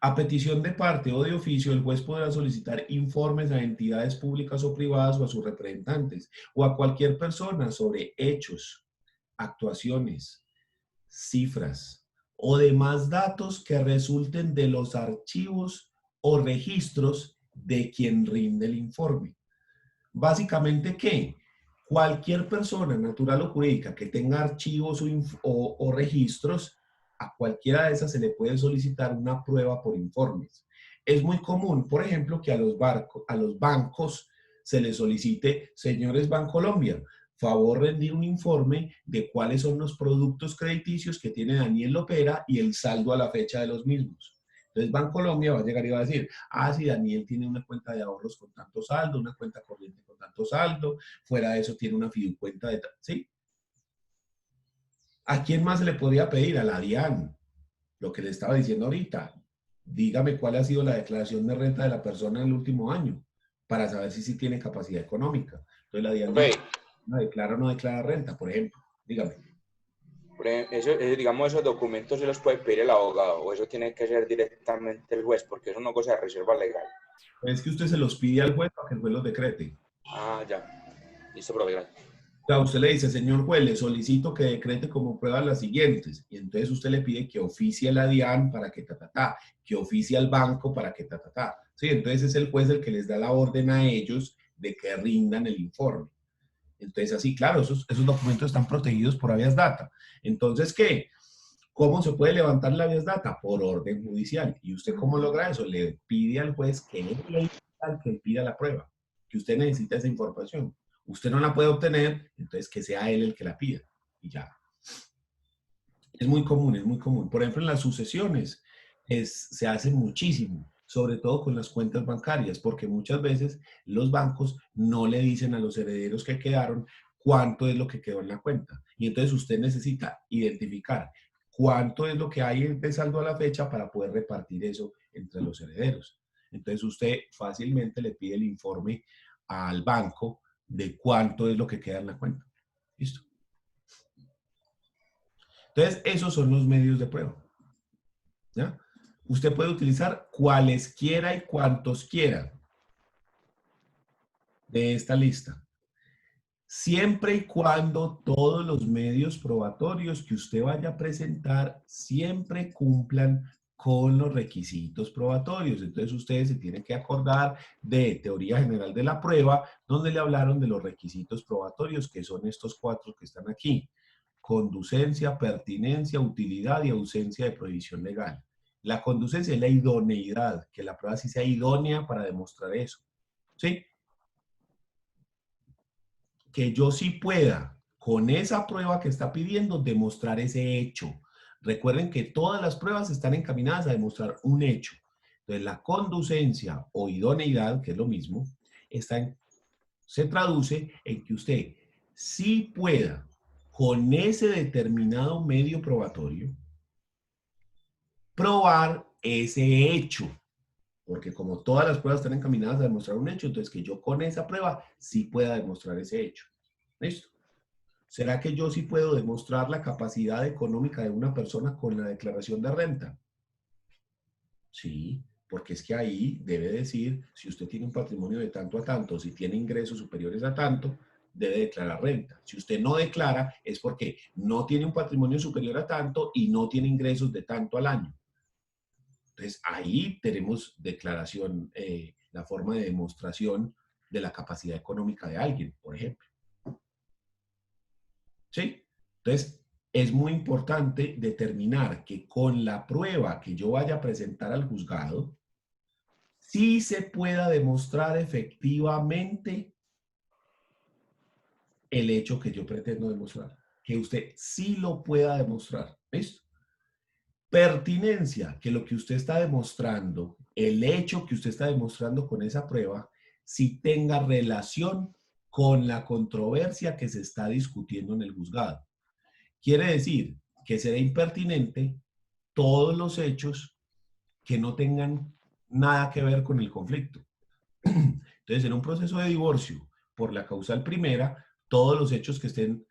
A petición de parte o de oficio, el juez podrá solicitar informes a entidades públicas o privadas o a sus representantes o a cualquier persona sobre hechos, actuaciones, cifras o demás datos que resulten de los archivos o registros de quien rinde el informe. Básicamente, ¿qué? Cualquier persona natural o jurídica que tenga archivos o registros, a cualquiera de esas se le puede solicitar una prueba por informes. Es muy común, por ejemplo, que a los bancos se les solicite, señores Bancolombia, favor rendir un informe de cuáles son los productos crediticios que tiene Daniel Lopera y el saldo a la fecha de los mismos. Entonces Bancolombia va a llegar y va a decir, ah, sí, Daniel tiene una cuenta de ahorros con tanto saldo, una cuenta corriente con tanto saldo, fuera de eso tiene una fiducuenta de... ¿Sí? ¿A quién más se le podría pedir? A la DIAN, lo que le estaba diciendo ahorita. Dígame cuál ha sido la declaración de renta de la persona en el último año, para saber si sí tiene capacidad económica. Entonces la DIAN dice, no declara o no declara renta, por ejemplo. Dígame. Digamos, esos documentos se los puede pedir el abogado o eso tiene que ser directamente el juez porque eso no es cosa de reserva legal. Es que usted se los pide al juez para que el juez los decrete. Ah, ya. Listo, profe, gracias. O sea, usted le dice, señor juez, le solicito que decrete como prueba las siguientes. Y entonces usted le pide que oficie a la DIAN para que que oficie al banco para que Sí, entonces es el juez el que les da la orden a ellos de que rindan el informe. Entonces, así, claro, esos documentos están protegidos por habeas data. Entonces, ¿qué? ¿Cómo se puede levantar la habeas data? Por orden judicial. ¿Y usted cómo logra eso? Le pide al juez que él pida la prueba, que usted necesita esa información. Usted no la puede obtener, entonces que sea él el que la pida. Y ya. Es muy común, es muy común. Por ejemplo, en las sucesiones se hace muchísimo, sobre todo con las cuentas bancarias, porque muchas veces los bancos no le dicen a los herederos que quedaron cuánto es lo que quedó en la cuenta. Y entonces usted necesita identificar cuánto es lo que hay de saldo a la fecha para poder repartir eso entre los herederos. Entonces usted fácilmente le pide el informe al banco de cuánto es lo que queda en la cuenta. ¿Listo? Entonces, esos son los medios de prueba. ¿Ya? Usted puede utilizar cualesquiera y cuantos quiera de esta lista, siempre y cuando todos los medios probatorios que usted vaya a presentar siempre cumplan con los requisitos probatorios. Entonces, ustedes se tienen que acordar de teoría general de la prueba, donde le hablaron de los requisitos probatorios, que son estos 4 que están aquí: conducencia, pertinencia, utilidad y ausencia de prohibición legal. La conducencia es la idoneidad, que la prueba sí sea idónea para demostrar eso. ¿Sí? Que yo sí pueda, con esa prueba que está pidiendo, demostrar ese hecho. Recuerden que todas las pruebas están encaminadas a demostrar un hecho. Entonces, la conducencia o idoneidad, que es lo mismo, se traduce en que usted sí pueda, con ese determinado medio probatorio, probar ese hecho. Porque como todas las pruebas están encaminadas a demostrar un hecho, entonces que yo con esa prueba sí pueda demostrar ese hecho. ¿Listo? ¿Será que yo sí puedo demostrar la capacidad económica de una persona con la declaración de renta? Sí, porque es que ahí debe decir si usted tiene un patrimonio de tanto a tanto, si tiene ingresos superiores a tanto, debe declarar renta. Si usted no declara, es porque no tiene un patrimonio superior a tanto y no tiene ingresos de tanto al año. Entonces, ahí tenemos declaración, la forma de demostración de la capacidad económica de alguien, por ejemplo. ¿Sí? Entonces, es muy importante determinar que con la prueba que yo vaya a presentar al juzgado, sí se pueda demostrar efectivamente el hecho que yo pretendo demostrar. Que usted sí lo pueda demostrar. ¿Listo? Pertinencia, que lo que usted está demostrando, el hecho que usted está demostrando con esa prueba, sí tenga relación con la controversia que se está discutiendo en el juzgado. Quiere decir que será impertinente todos los hechos que no tengan nada que ver con el conflicto. Entonces, en un proceso de divorcio, por la causal primera, todos los hechos que estén,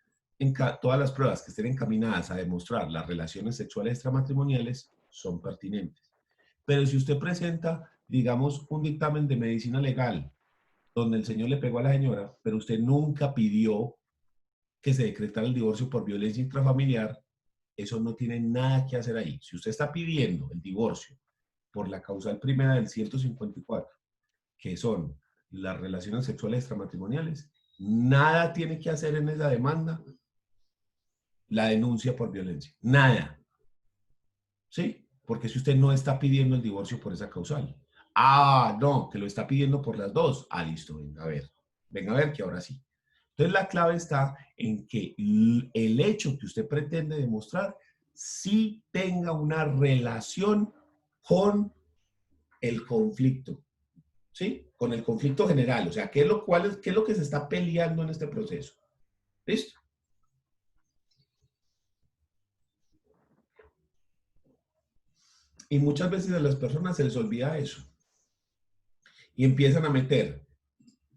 todas las pruebas que estén encaminadas a demostrar las relaciones sexuales extramatrimoniales son pertinentes. Pero si usted presenta, digamos, un dictamen de medicina legal, donde el señor le pegó a la señora, pero usted nunca pidió que se decretara el divorcio por violencia intrafamiliar, eso no tiene nada que hacer ahí. Si usted está pidiendo el divorcio por la causal primera del 154, que son las relaciones sexuales extramatrimoniales, nada tiene que hacer en esa demanda la denuncia por violencia. Nada. ¿Sí? Porque si usted no está pidiendo el divorcio por esa causal. Ah, no, que lo está pidiendo por las dos. Ah, listo, venga a ver. Venga a ver que ahora sí. Entonces la clave está en que el hecho que usted pretende demostrar sí tenga una relación con el conflicto, ¿sí? Con el conflicto general, o sea, ¿qué es lo que se está peleando en este proceso? ¿Listo? Y muchas veces a las personas se les olvida eso y empiezan a meter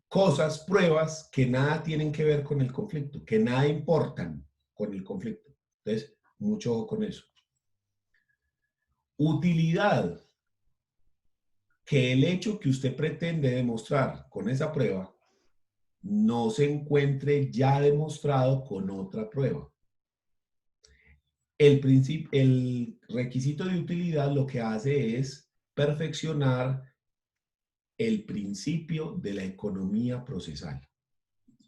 cosas, pruebas que nada tienen que ver con el conflicto, que nada importan con el conflicto. Entonces, mucho ojo con eso. Utilidad. Que el hecho que usted pretende demostrar con esa prueba no se encuentre ya demostrado con otra prueba. El requisito de utilidad lo que hace es perfeccionar el principio de la economía procesal.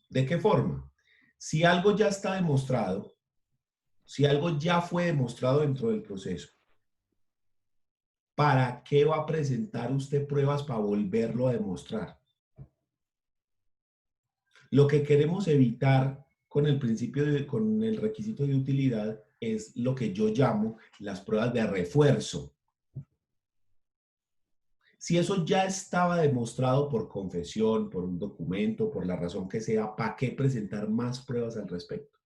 ¿De qué forma? Si algo ya está demostrado, si algo ya fue demostrado dentro del proceso, ¿para qué va a presentar usted pruebas para volverlo a demostrar? Lo que queremos evitar con el con el requisito de utilidad es lo que yo llamo las pruebas de refuerzo. Si eso ya estaba demostrado por confesión, por un documento, por la razón que sea, ¿para qué presentar más pruebas al respecto?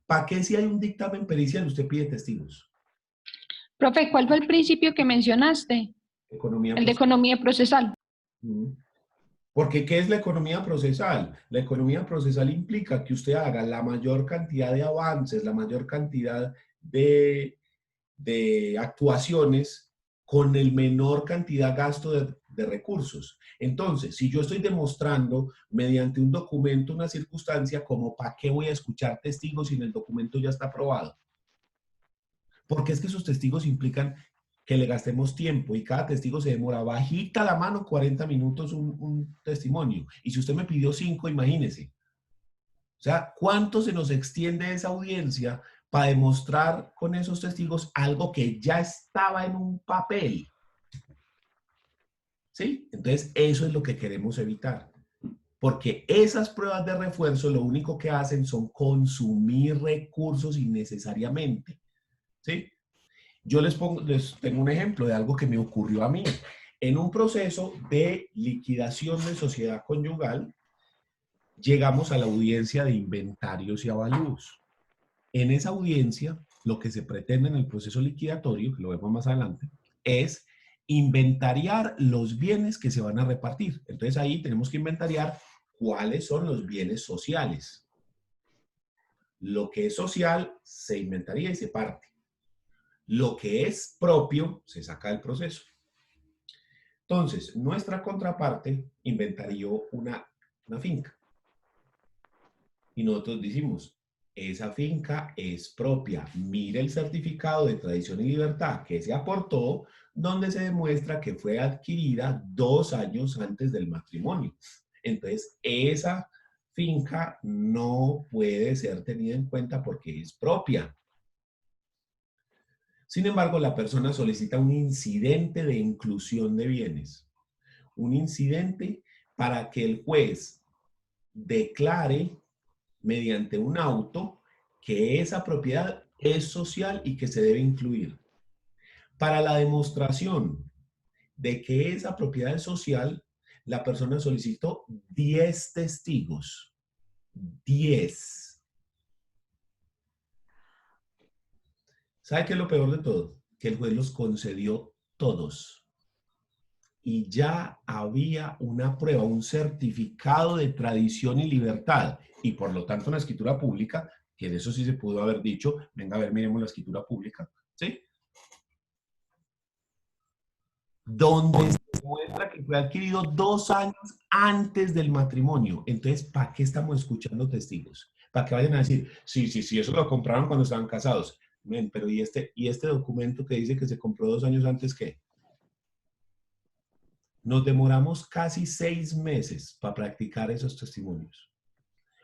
¿Para qué si hay un dictamen pericial usted pide testigos? Profe, ¿cuál fue el principio que mencionaste? Economía El de economía procesal. Porque, ¿qué es la economía procesal? La economía procesal implica que usted haga la mayor cantidad de avances, la mayor cantidad de actuaciones con el menor cantidad de gasto de recursos. Entonces, si yo estoy demostrando mediante un documento una circunstancia, como ¿para qué voy a escuchar testigos si en el documento ya está aprobado? Porque es que esos testigos implican que le gastemos tiempo y cada testigo se demora bajita la mano 40 minutos un testimonio. Y si usted me pidió 5, imagínese. O sea, ¿cuánto se nos extiende esa audiencia para demostrar con esos testigos algo que ya estaba en un papel? ¿Sí? Entonces, eso es lo que queremos evitar. Porque esas pruebas de refuerzo lo único que hacen son consumir recursos innecesariamente. ¿Sí? Yo les tengo un ejemplo de algo que me ocurrió a mí. En un proceso de liquidación de sociedad conyugal, llegamos a la audiencia de inventarios y avalúos. En esa audiencia, lo que se pretende en el proceso liquidatorio, que lo vemos más adelante, es inventariar los bienes que se van a repartir. Entonces ahí tenemos que inventariar cuáles son los bienes sociales. Lo que es social se inventaría y se parte. Lo que es propio se saca del proceso. Entonces, nuestra contraparte inventarió una finca. Y nosotros decimos, esa finca es propia. Mire el certificado de tradición y libertad que se aportó, donde se demuestra que fue adquirida 2 años antes del matrimonio. Entonces, esa finca no puede ser tenida en cuenta porque es propia. Sin embargo, la persona solicita un incidente de inclusión de bienes. Un incidente para que el juez declare mediante un auto que esa propiedad es social y que se debe incluir. Para la demostración de que esa propiedad es social, la persona solicitó 10 testigos. 10. ¿Sabe qué es lo peor de todo? Que el juez los concedió todos. Y ya había una prueba, un certificado de tradición y libertad, y por lo tanto una escritura pública, que de eso sí se pudo haber dicho, venga a ver, miremos la escritura pública, ¿sí? Donde se muestra que fue adquirido 2 años antes del matrimonio. Entonces, ¿para qué estamos escuchando testigos? Para que vayan a decir, sí, eso lo compraron cuando estaban casados. Men, pero ¿y este documento que dice que se compró 2 años antes qué? Nos demoramos casi 6 meses para practicar esos testimonios,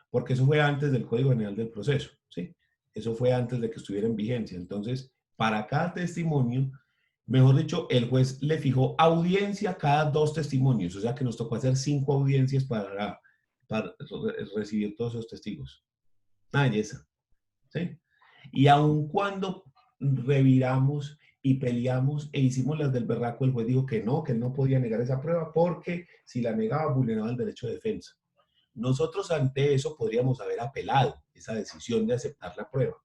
porque eso fue antes del Código General del Proceso, ¿sí? Eso fue antes de que estuviera en vigencia. Entonces, para cada testimonio, mejor dicho, el juez le fijó audiencia cada 2 testimonios, o sea que nos tocó hacer 5 audiencias para recibir todos esos testigos. Una belleza, ¿sí? Y aun cuando reviramos y peleamos e hicimos las del berraco, el juez dijo que no podía negar esa prueba porque si la negaba vulneraba el derecho de defensa. Nosotros ante eso podríamos haber apelado esa decisión de aceptar la prueba,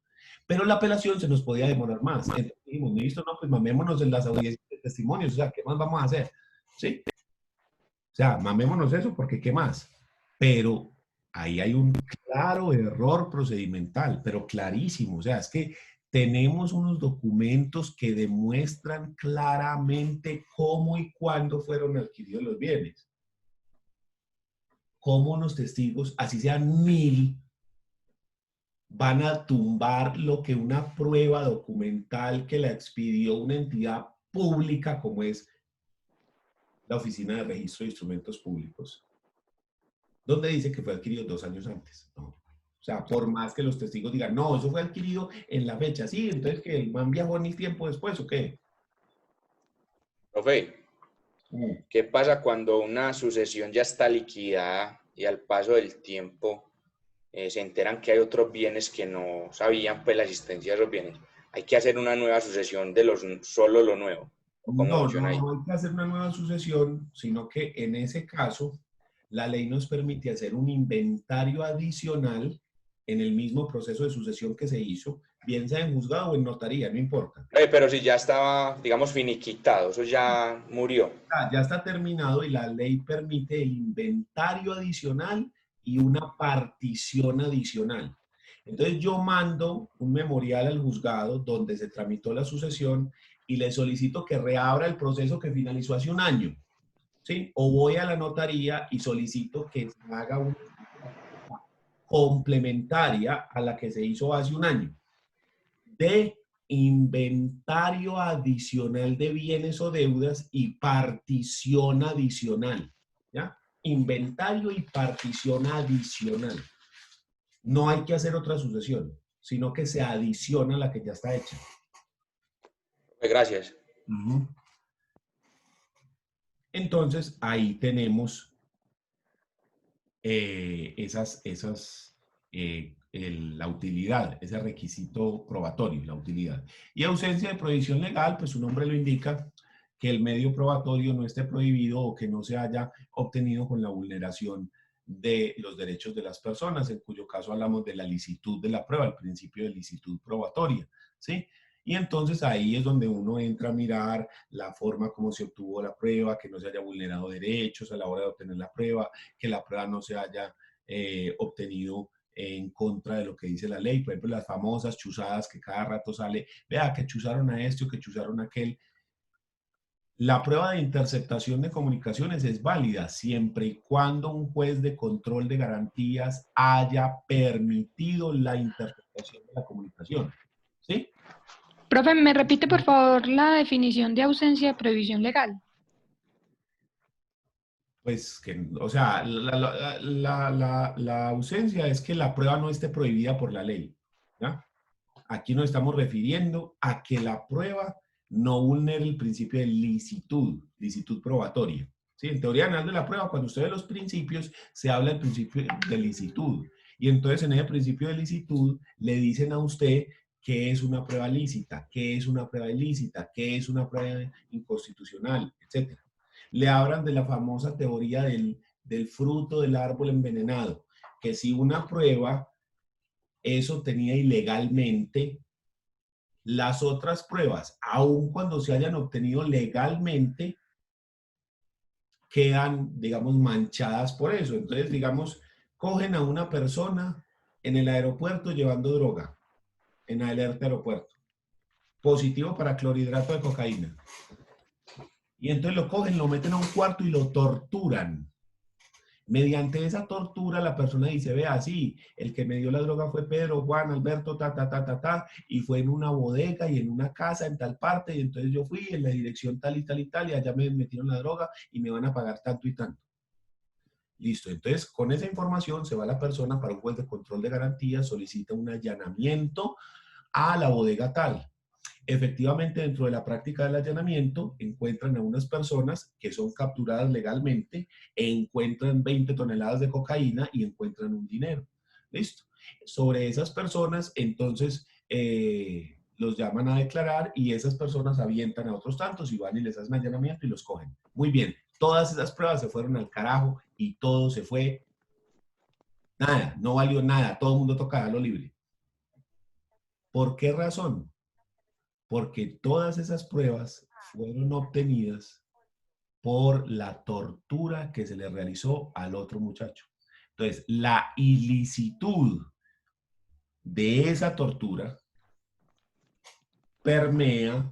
pero la apelación se nos podía demorar más. Entonces dijimos, listo, no, pues mamémonos en las audiencias de testimonios, o sea, ¿qué más vamos a hacer? ¿Sí? O sea, mamémonos eso porque ¿qué más? Pero ahí hay un claro error procedimental, pero clarísimo, o sea, es que tenemos unos documentos que demuestran claramente cómo y cuándo fueron adquiridos los bienes. Cómo unos testigos, así sean 1000, van a tumbar lo que una prueba documental que la expidió una entidad pública como es la Oficina de Registro de Instrumentos Públicos, donde dice que fue adquirido 2 años antes, ¿no? O sea, por más que los testigos digan, no, eso fue adquirido en la fecha, sí, entonces que el man viajó en el tiempo después, ¿o qué? Profe, ¿qué pasa cuando una sucesión ya está liquidada y al paso del tiempo se enteran que hay otros bienes que no sabían pues la existencia de esos bienes? ¿Hay que hacer una nueva sucesión de solo lo nuevo? ¿O cómo No, funciona ahí? no hay que hacer una nueva sucesión, sino que en ese caso, la ley nos permite hacer un inventario adicional en el mismo proceso de sucesión que se hizo, bien sea en juzgado o en notaría, no importa. Pero si ya estaba, digamos, finiquitado, eso ya murió. Ya está terminado y la ley permite el inventario adicional y una partición adicional. Entonces yo mando un memorial al juzgado donde se tramitó la sucesión y le solicito que reabra el proceso que finalizó hace un año, ¿sí? O voy a la notaría y solicito que se haga una complementaria a la que se hizo hace un año de inventario adicional de bienes o deudas y partición adicional, ¿ya? Inventario y partición adicional. No hay que hacer otra sucesión, sino que se adiciona a la que ya está hecha. Gracias. Entonces, ahí tenemos la utilidad, ese requisito probatorio, la utilidad. Y ausencia de prohibición legal, pues su nombre lo indica, que el medio probatorio no esté prohibido o que no se haya obtenido con la vulneración de los derechos de las personas, en cuyo caso hablamos de la licitud de la prueba, el principio de licitud probatoria, ¿sí? Y entonces ahí es donde uno entra a mirar la forma como se obtuvo la prueba, que no se haya vulnerado derechos a la hora de obtener la prueba, que la prueba no se haya obtenido en contra de lo que dice la ley. Por ejemplo, las famosas chuzadas que cada rato sale, vea, que chuzaron a este o que chuzaron a aquel. La prueba de interceptación de comunicaciones es válida siempre y cuando un juez de control de garantías haya permitido la interceptación de la comunicación, ¿sí? Profe, ¿me repite por favor la definición de ausencia de prohibición legal? Pues que, o sea, la ausencia es que la prueba no esté prohibida por la ley, ¿ya? Aquí nos estamos refiriendo a que la prueba no vulnere el principio de licitud probatoria. ¿Sí? En teoría general de la prueba, cuando usted ve los principios, se habla del principio de licitud. Y entonces en ese principio de licitud le dicen a usted qué es una prueba lícita, qué es una prueba ilícita, qué es una prueba inconstitucional, etc. Le hablan de la famosa teoría del fruto del árbol envenenado, que si una prueba es obtenida ilegalmente, las otras pruebas, aun cuando se hayan obtenido legalmente, quedan, digamos, manchadas por eso. Entonces, digamos, cogen a una persona en el aeropuerto llevando droga, en alerta aeropuerto, positivo para clorhidrato de cocaína. Y entonces lo cogen, lo meten a un cuarto y lo torturan. Mediante esa tortura, la persona dice, vea, sí, el que me dio la droga fue Pedro, Juan, Alberto, y fue en una bodega y en una casa en tal parte, y entonces yo fui en la dirección tal y tal y tal, y allá me metieron la droga y me van a pagar tanto y tanto. Listo, entonces con esa información se va la persona para un juez de control de garantías, solicita un allanamiento a la bodega tal. Efectivamente, dentro de la práctica del allanamiento, encuentran a unas personas que son capturadas legalmente, encuentran 20 toneladas de cocaína y encuentran un dinero. ¿Listo? Sobre esas personas, entonces, los llaman a declarar y esas personas avientan a otros tantos y van y les hacen allanamiento y los cogen. Muy bien, todas esas pruebas se fueron al carajo y todo se fue. Nada, no valió nada, todo el mundo toca darlo libre. ¿Por qué razón? Porque todas esas pruebas fueron obtenidas por la tortura que se le realizó al otro muchacho. Entonces, la ilicitud de esa tortura permea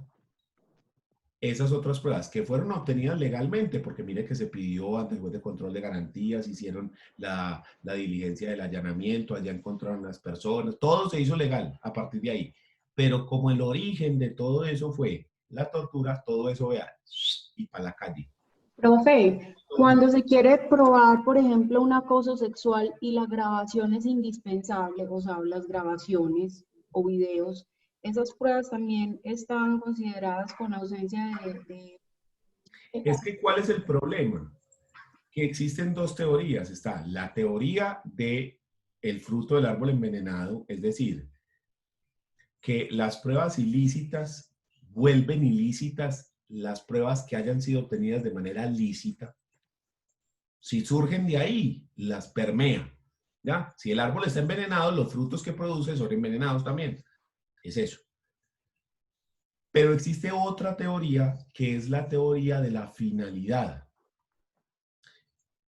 esas otras pruebas que fueron obtenidas legalmente, porque mire que se pidió ante el juez de control de garantías, hicieron la diligencia del allanamiento, allá encontraron las personas, todo se hizo legal a partir de ahí. Pero como el origen de todo eso fue la tortura, todo eso, vea, y para la calle. Profe, cuando se quiere probar, por ejemplo, un acoso sexual y la grabación es indispensable, o sea, las grabaciones o videos, ¿esas pruebas también están consideradas con ausencia de... Es que, ¿cuál es el problema? Que existen dos teorías. Está la teoría de el fruto del árbol envenenado, es decir, que las pruebas ilícitas vuelven ilícitas las pruebas que hayan sido obtenidas de manera lícita. Si surgen de ahí, las permea. ¿Ya? Si el árbol está envenenado, los frutos que produce son envenenados también. Es eso. Pero existe otra teoría que es la teoría de la finalidad.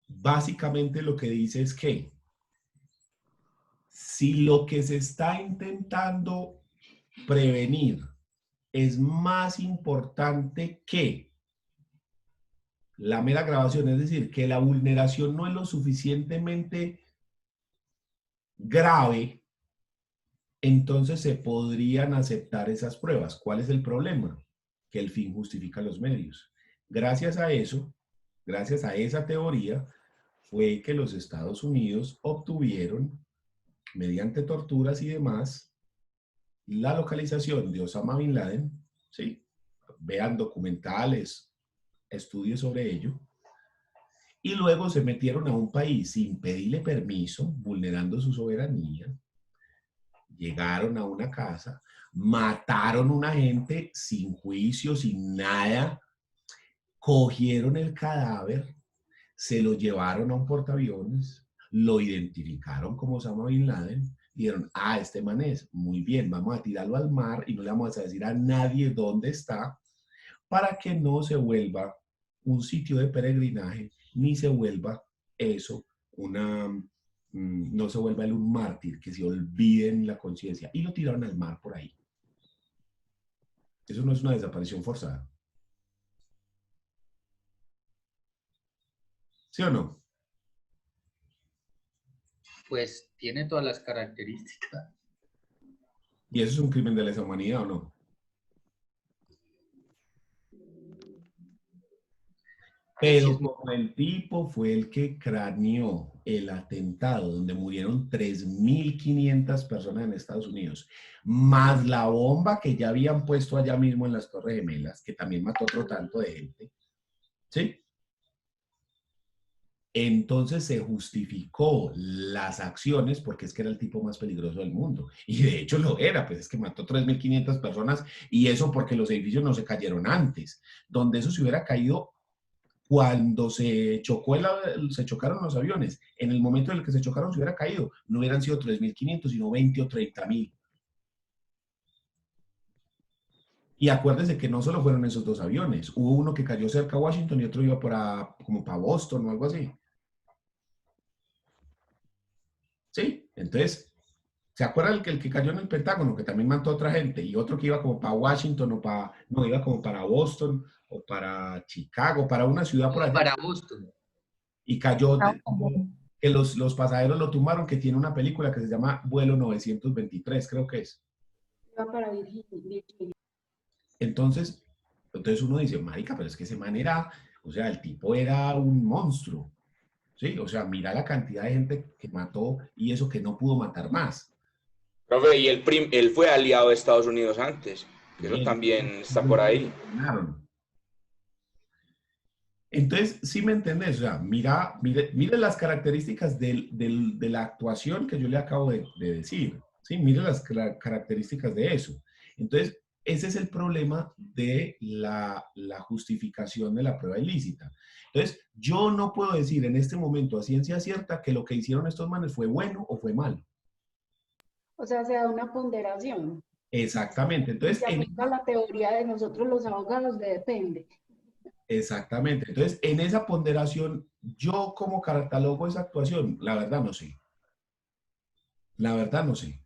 Básicamente lo que dice es que si lo que se está intentando prevenir es más importante que la mera grabación, es decir, que la vulneración no es lo suficientemente grave, entonces se podrían aceptar esas pruebas. ¿Cuál es el problema? Que el fin justifica los medios. Gracias a eso, gracias a esa teoría, fue que los Estados Unidos obtuvieron, mediante torturas y demás, la localización de Osama Bin Laden. ¿Sí? Vean documentales, estudios sobre ello. Y luego se metieron a un país sin pedirle permiso, vulnerando su soberanía. Llegaron a una casa, mataron a una gente sin juicio, sin nada, cogieron el cadáver, se lo llevaron a un portaaviones, lo identificaron como Osama Bin Laden, y dijeron, ah, este man es, muy bien, vamos a tirarlo al mar y no le vamos a decir a nadie dónde está, para que no se vuelva un sitio de peregrinaje, ni se vuelva eso no se vuelva él un mártir, que se olviden la conciencia. Y lo tiraron al mar por ahí. Eso no es una desaparición forzada. ¿Sí o no? Pues tiene todas las características. ¿Y eso es un crimen de lesa humanidad o no? Pero como el tipo fue el que craneó el atentado donde murieron 3.500 personas en Estados Unidos, más la bomba que ya habían puesto allá mismo en las Torres Gemelas, que también mató otro tanto de gente, ¿sí? Entonces se justificó las acciones porque es que era el tipo más peligroso del mundo. Y de hecho lo era, pues es que mató 3.500 personas y eso porque los edificios no se cayeron antes. Donde eso se hubiera caído cuando se chocaron los aviones. En el momento en el que se chocaron se hubiera caído. No hubieran sido 3.500, sino 20 o 30.000. Y acuérdense que no solo fueron esos dos aviones. Hubo uno que cayó cerca a Washington y otro iba como para Boston o algo así. ¿Sí? Entonces, ¿se acuerdan el que cayó en el Pentágono, que también mató a otra gente? Y otro que iba como para Washington no, iba como para Boston o para Chicago, para una ciudad por allá. Para Boston. Y cayó, que los pasajeros lo tumbaron, que tiene una película que se llama Vuelo 923, creo que es. Iba para Virginia. Entonces uno dice, marica, pero es que ese man era, o sea, el tipo era un monstruo. ¿Sí? O sea, mira la cantidad de gente que mató y eso que no pudo matar más. Profe, y él fue aliado de Estados Unidos antes. Eso también está por ahí. Entonces, ¿sí me entendés? O sea, mire las características de la actuación que yo le acabo de decir. ¿Sí? Mire las características de eso. Entonces, ese es el problema de la justificación de la prueba ilícita. Entonces, yo no puedo decir en este momento a ciencia cierta que lo que hicieron estos manes fue bueno o fue malo. O sea, se da una ponderación. Exactamente. Entonces, se aplica la teoría de nosotros los abogados de depende. Exactamente. Entonces, en esa ponderación, yo como catalogo esa actuación, la verdad no sé. La verdad no sé.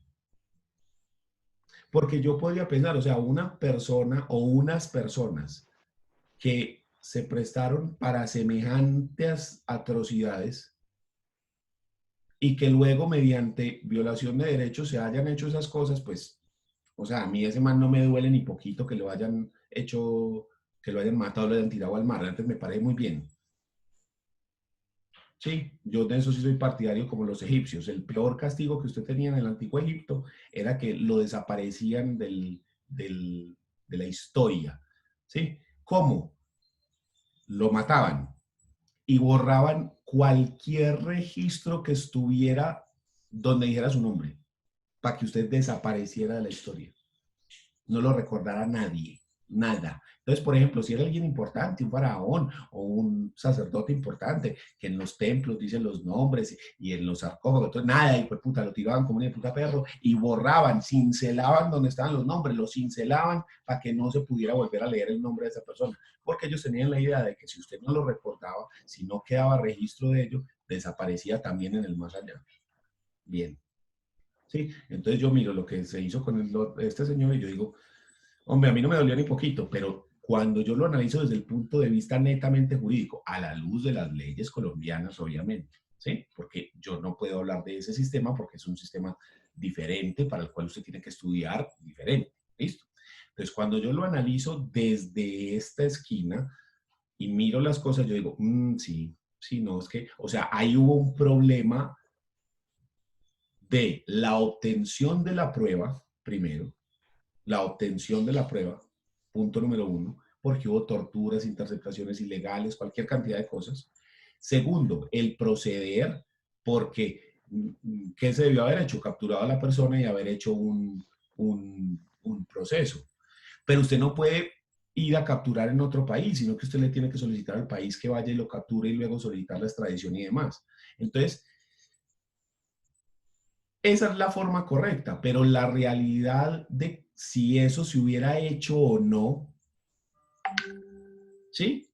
Porque yo podría pensar, o sea, una persona o unas personas que se prestaron para semejantes atrocidades y que luego mediante violación de derechos se hayan hecho esas cosas, pues, o sea, a mí ese man no me duele ni poquito que lo hayan hecho, que lo hayan matado, lo hayan tirado al mar. Antes me parece muy bien. Sí, yo de eso sí soy partidario como los egipcios. El peor castigo que usted tenía en el antiguo Egipto era que lo desaparecían de la historia. ¿Sí? ¿Cómo? Lo mataban y borraban cualquier registro que estuviera donde dijera su nombre, para que usted desapareciera de la historia. No lo recordara nadie, nada. Entonces, por ejemplo, si era alguien importante, un faraón o un sacerdote importante, que en los templos dicen los nombres y en los sarcófagos, entonces nada, y pues puta, lo tiraban como un puta perro y borraban, cincelaban donde estaban los nombres, los cincelaban para que no se pudiera volver a leer el nombre de esa persona, porque ellos tenían la idea de que si usted no lo reportaba, si no quedaba registro de ello, desaparecía también en el más allá. Bien. ¿Sí? Entonces yo miro lo que se hizo con este señor y yo digo, hombre, a mí no me dolió ni poquito, pero cuando yo lo analizo desde el punto de vista netamente jurídico, a la luz de las leyes colombianas, obviamente, ¿sí? Porque yo no puedo hablar de ese sistema porque es un sistema diferente para el cual usted tiene que estudiar diferente, ¿listo? Entonces, cuando yo lo analizo desde esta esquina y miro las cosas, yo digo, sí, sí, no, es que, o sea, ahí hubo un problema de la obtención de la prueba, primero, la obtención de la prueba, punto número 1, porque hubo torturas, interceptaciones ilegales, cualquier cantidad de cosas. Segundo, el proceder, porque ¿qué se debió haber hecho? Capturado a la persona y haber hecho un proceso. Pero usted no puede ir a capturar en otro país, sino que usted le tiene que solicitar al país que vaya y lo capture y luego solicitar la extradición y demás. Entonces, esa es la forma correcta, pero la realidad de si eso se hubiera hecho o no, ¿sí?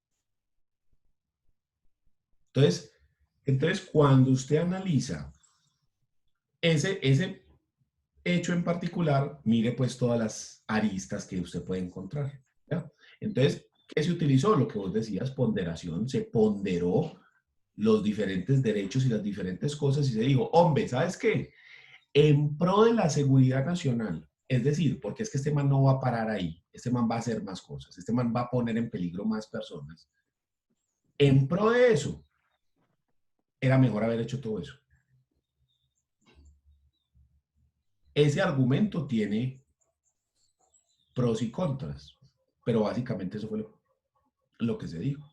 Entonces cuando usted analiza ese hecho en particular, mire pues todas las aristas que usted puede encontrar, ¿ya? Entonces, ¿qué se utilizó? Lo que vos decías, ponderación, se ponderó los diferentes derechos y las diferentes cosas y se dijo, hombre, ¿sabes qué? En pro de la seguridad nacional, es decir, porque es que este man no va a parar ahí, este man va a hacer más cosas, este man va a poner en peligro más personas. En pro de eso, era mejor haber hecho todo eso. Ese argumento tiene pros y contras, pero básicamente eso fue lo que se dijo.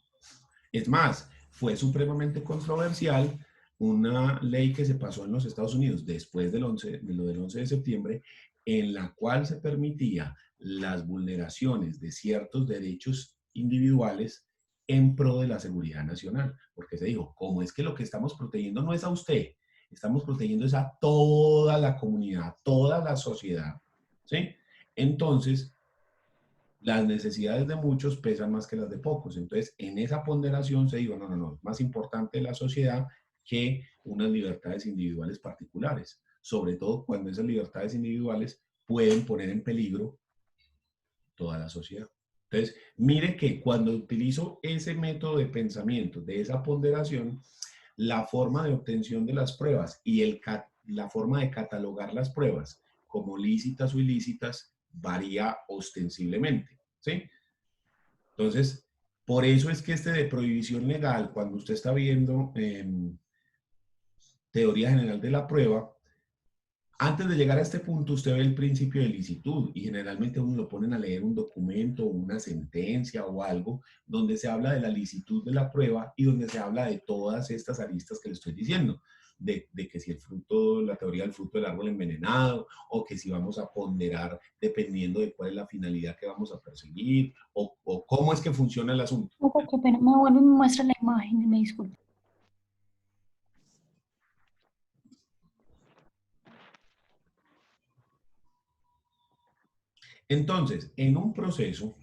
Es más, fue supremamente controversial una ley que se pasó en los Estados Unidos después del 11 de septiembre, en la cual se permitía las vulneraciones de ciertos derechos individuales en pro de la seguridad nacional, porque se dijo, ¿cómo es que lo que estamos protegiendo no es a usted? Estamos protegiendo es a toda la comunidad, a toda la sociedad, ¿sí? Entonces, las necesidades de muchos pesan más que las de pocos. Entonces, en esa ponderación se dijo, no, es más importante la sociedad que unas libertades individuales particulares, sobre todo cuando esas libertades individuales pueden poner en peligro toda la sociedad. Entonces, mire que cuando utilizo ese método de pensamiento, de esa ponderación, la forma de obtención de las pruebas y la forma de catalogar las pruebas como lícitas o ilícitas varía ostensiblemente, ¿sí? Entonces, por eso es que este de prohibición legal, cuando usted está viendo teoría general de la prueba, antes de llegar a este punto, usted ve el principio de licitud y generalmente uno lo ponen a leer un documento, una sentencia o algo donde se habla de la licitud de la prueba y donde se habla de todas estas aristas que le estoy diciendo, de que si el fruto, la teoría del fruto del árbol envenenado, o que si vamos a ponderar dependiendo de cuál es la finalidad que vamos a perseguir, o cómo es que funciona el asunto. Qué pena, me vuelve y me muestra la imagen, me disculpa. Entonces, en un proceso,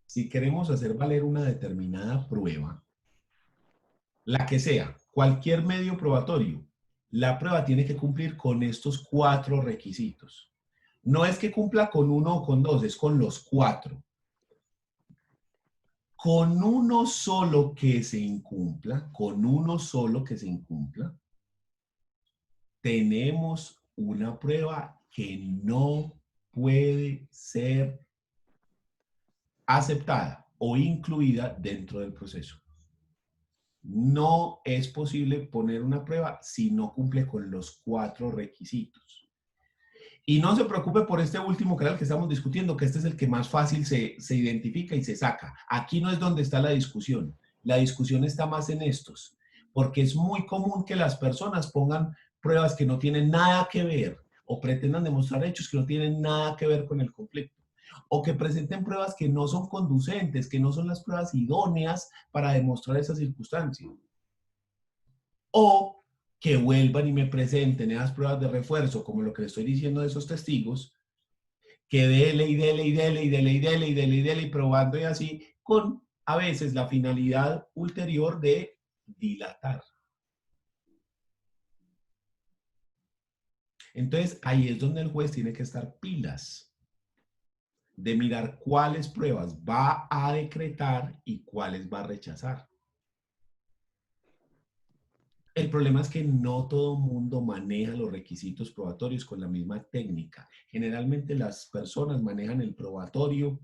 si queremos hacer valer una determinada prueba, la que sea, cualquier medio probatorio, la prueba tiene que cumplir con estos 4 requisitos. No es que cumpla con 1 o con 2, es con los 4. Con uno solo que se incumpla, tenemos una prueba que no puede ser aceptada o incluida dentro del proceso. no es posible poner una prueba si no cumple con los 4 requisitos. Y no se preocupe por este último, que era el que estamos discutiendo, que este es el que más fácil se identifica y se saca. Aquí no es donde está la discusión. La discusión está más en estos, porque es muy común que las personas pongan pruebas que no tienen nada que ver o pretendan demostrar hechos que no tienen nada que ver con el conflicto, o que presenten pruebas que no son conducentes, que no son las pruebas idóneas para demostrar esa circunstancia. O que vuelvan y me presenten esas pruebas de refuerzo, como lo que le estoy diciendo de esos testigos, que dele y dele y dele y dele y dele y dele y dele y probando y así, con a veces la finalidad ulterior de dilatar. Entonces, ahí es donde el juez tiene que estar pilas, de mirar cuáles pruebas va a decretar y cuáles va a rechazar. El problema es que no todo mundo maneja los requisitos probatorios con la misma técnica. Generalmente las personas manejan el probatorio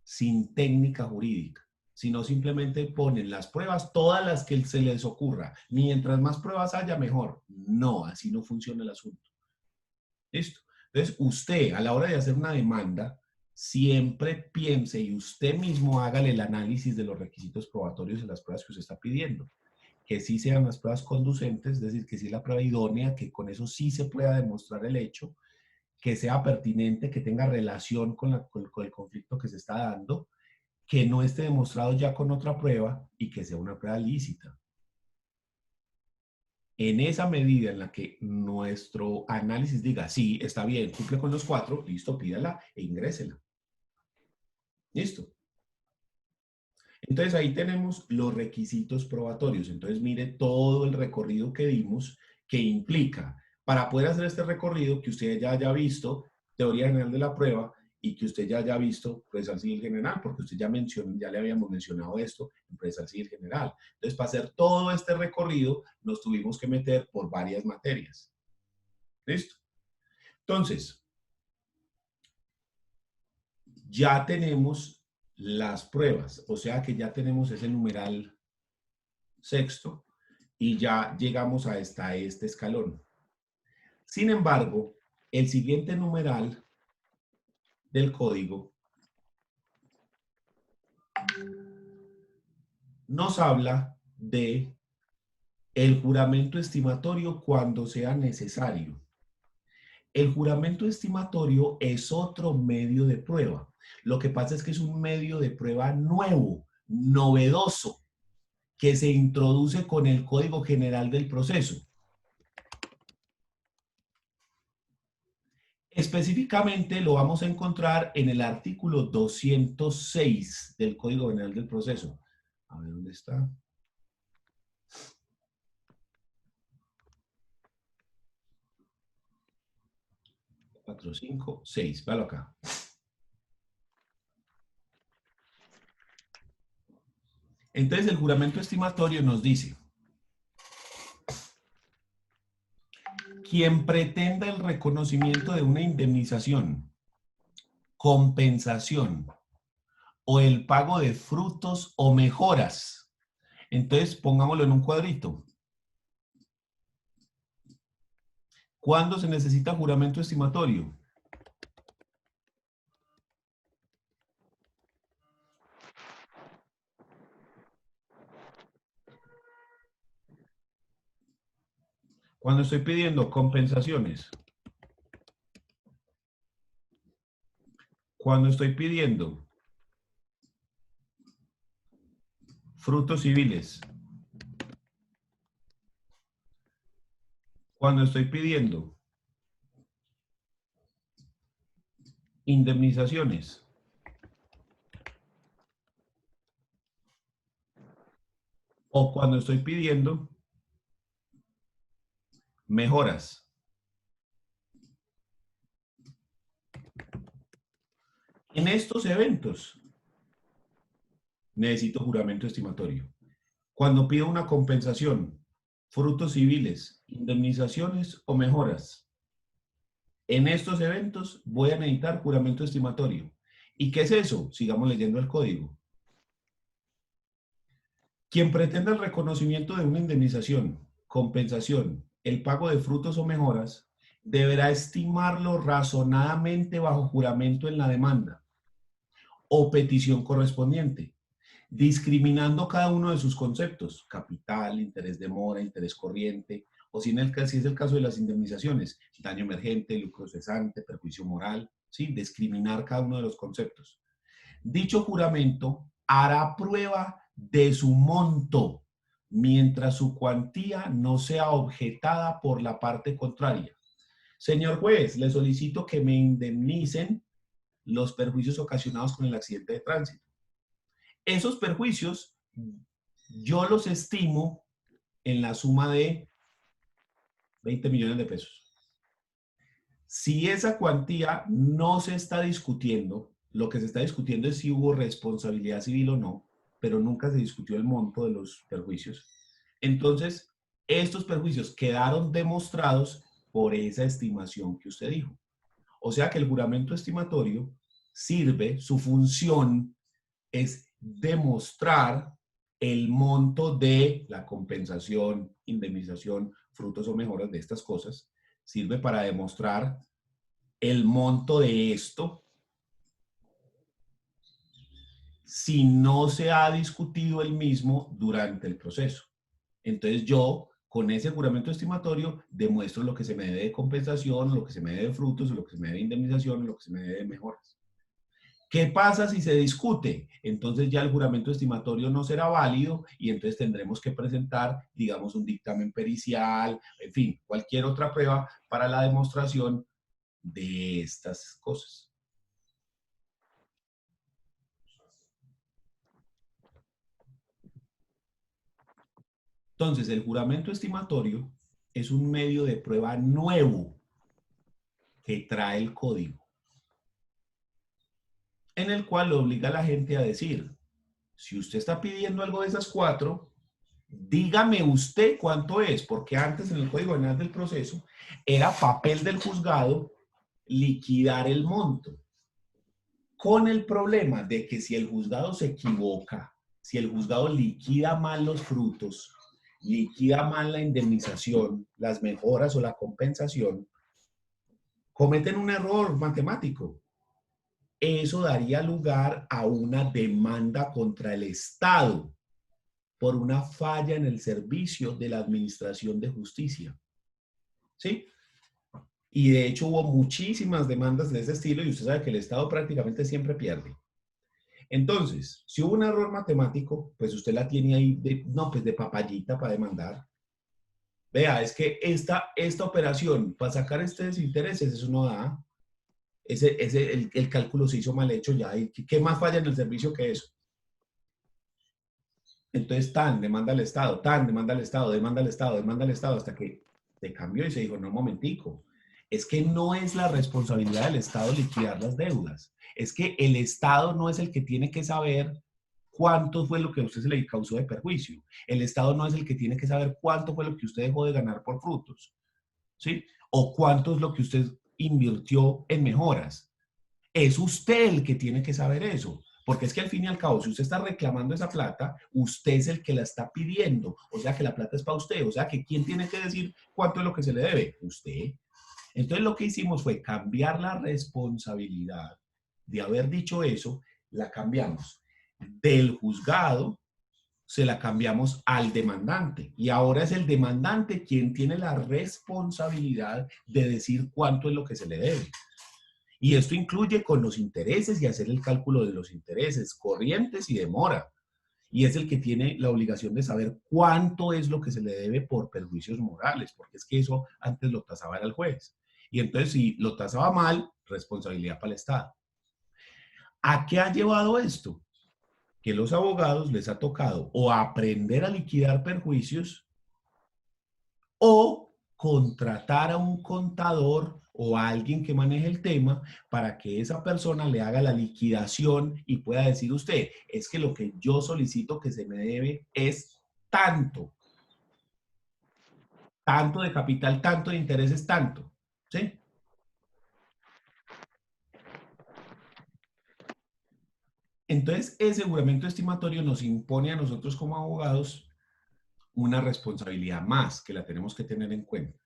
sin técnica jurídica, sino simplemente ponen las pruebas, todas las que se les ocurra. Mientras más pruebas haya, mejor. No, así no funciona el asunto. ¿Listo? Entonces, usted, a la hora de hacer una demanda, siempre piense y usted mismo hágale el análisis de los requisitos probatorios de las pruebas que usted está pidiendo. Que sí sean las pruebas conducentes, es decir, que sí la prueba idónea, que con eso sí se pueda demostrar el hecho, que sea pertinente, que tenga relación con el conflicto que se está dando, que no esté demostrado ya con otra prueba y que sea una prueba lícita. En esa medida en la que nuestro análisis diga, sí, está bien, cumple con los 4, listo, pídala e ingrésela. Listo. Entonces ahí tenemos los requisitos probatorios. Entonces mire todo el recorrido que dimos, que implica, para poder hacer este recorrido, que usted ya haya visto teoría general de la prueba y que usted ya haya visto procesal civil general, porque usted ya le habíamos mencionado esto en procesal civil general. Entonces, para hacer todo este recorrido, nos tuvimos que meter por varias materias. ¿Listo? Entonces, ya tenemos las pruebas, o sea que ya tenemos ese numeral sexto y ya llegamos hasta este escalón. Sin embargo, el siguiente numeral del código nos habla de el juramento estimatorio cuando sea necesario. El juramento estimatorio es otro medio de prueba. Lo que pasa es que es un medio de prueba nuevo, novedoso, que se introduce con el Código General del Proceso. Específicamente lo vamos a encontrar en el artículo 206 del Código General del Proceso. A ver, ¿dónde está? Cuatro, 5, 6. Véalo acá. Entonces, el juramento estimatorio nos dice: quien pretenda el reconocimiento de una indemnización, compensación o el pago de frutos o mejoras. Entonces, pongámoslo en un cuadrito. ¿Cuándo se necesita juramento estimatorio? Cuando estoy pidiendo compensaciones. Cuando estoy pidiendo frutos civiles. Cuando estoy pidiendo indemnizaciones. O cuando estoy pidiendo mejoras. En estos eventos necesito juramento estimatorio. Cuando pido una compensación, frutos civiles, indemnizaciones o mejoras, en estos eventos voy a necesitar juramento estimatorio. ¿Y qué es eso? Sigamos leyendo el código. Quien pretenda el reconocimiento de una indemnización, compensación, el pago de frutos o mejoras, deberá estimarlo razonadamente bajo juramento en la demanda o petición correspondiente, discriminando cada uno de sus conceptos, capital, interés de mora, interés corriente, o si es el caso de las indemnizaciones, daño emergente, lucro cesante, perjuicio moral, ¿sí? Discriminar cada uno de los conceptos. Dicho juramento hará prueba de su monto mientras su cuantía no sea objetada por la parte contraria. Señor juez, le solicito que me indemnicen los perjuicios ocasionados con el accidente de tránsito. Esos perjuicios yo los estimo en la suma de 20 millones de pesos. Si esa cuantía no se está discutiendo, lo que se está discutiendo es si hubo responsabilidad civil o no, pero nunca se discutió el monto de los perjuicios. Entonces, estos perjuicios quedaron demostrados por esa estimación que usted dijo. O sea que el juramento estimatorio sirve, su función es demostrar el monto de la compensación, indemnización, frutos o mejoras de estas cosas. Sirve para demostrar el monto de esto si no se ha discutido el mismo durante el proceso. Entonces yo, con ese juramento estimatorio, demuestro lo que se me debe de compensación, lo que se me debe de frutos, lo que se me debe de indemnización, lo que se me debe de mejoras. ¿Qué pasa si se discute? Entonces ya el juramento estimatorio no será válido y entonces tendremos que presentar, digamos, un dictamen pericial, en fin, cualquier otra prueba para la demostración de estas cosas. Entonces, el juramento estimatorio es un medio de prueba nuevo que trae el código, en el cual obliga a la gente a decir, si usted está pidiendo algo de esas cuatro, dígame usted cuánto es, porque antes en el Código Penal del Proceso era papel del juzgado liquidar el monto, con el problema de que si el juzgado se equivoca, si el juzgado liquida mal los frutos, liquida mal la indemnización, las mejoras o la compensación, cometen un error matemático. Eso daría lugar a una demanda contra el Estado por una falla en el servicio de la Administración de Justicia. ¿Sí? Y de hecho hubo muchísimas demandas de ese estilo y usted sabe que el Estado prácticamente siempre pierde. Entonces, si hubo un error matemático, pues usted la tiene ahí, pues de papayita para demandar. Vea, es que esta operación para sacar estos intereses, eso no da. El cálculo se hizo mal hecho ya. ¿Y qué más falla en el servicio que eso? Entonces, demanda al Estado, demanda al Estado, demanda al Estado, demanda al Estado, hasta que se cambió y se dijo, no, momentico, es que no es la responsabilidad del Estado liquidar las deudas. Es que el Estado no es el que tiene que saber cuánto fue lo que a usted se le causó de perjuicio. El Estado no es el que tiene que saber cuánto fue lo que usted dejó de ganar por frutos, ¿sí? O cuánto es lo que usted invirtió en mejoras. Es usted el que tiene que saber eso. Porque es que al fin y al cabo, si usted está reclamando esa plata, usted es el que la está pidiendo. O sea que la plata es para usted. O sea que ¿quién tiene que decir cuánto es lo que se le debe? Usted. Entonces lo que hicimos fue cambiar la responsabilidad de haber dicho eso, la cambiamos del juzgado, se la cambiamos al demandante. Y ahora es el demandante quien tiene la responsabilidad de decir cuánto es lo que se le debe. Y esto incluye con los intereses y hacer el cálculo de los intereses corrientes y de mora. Y es el que tiene la obligación de saber cuánto es lo que se le debe por perjuicios morales, porque es que eso antes lo tasaba el juez. Y entonces si lo tasaba mal, responsabilidad para el Estado. ¿A qué ha llevado esto? Que los abogados les ha tocado o aprender a liquidar perjuicios o contratar a un contador o a alguien que maneje el tema para que esa persona le haga la liquidación y pueda decir usted, es que lo que yo solicito que se me debe es tanto. Tanto de capital, tanto de intereses, tanto. ¿Sí? Entonces, ese juramento estimatorio nos impone a nosotros como abogados una responsabilidad más que la tenemos que tener en cuenta.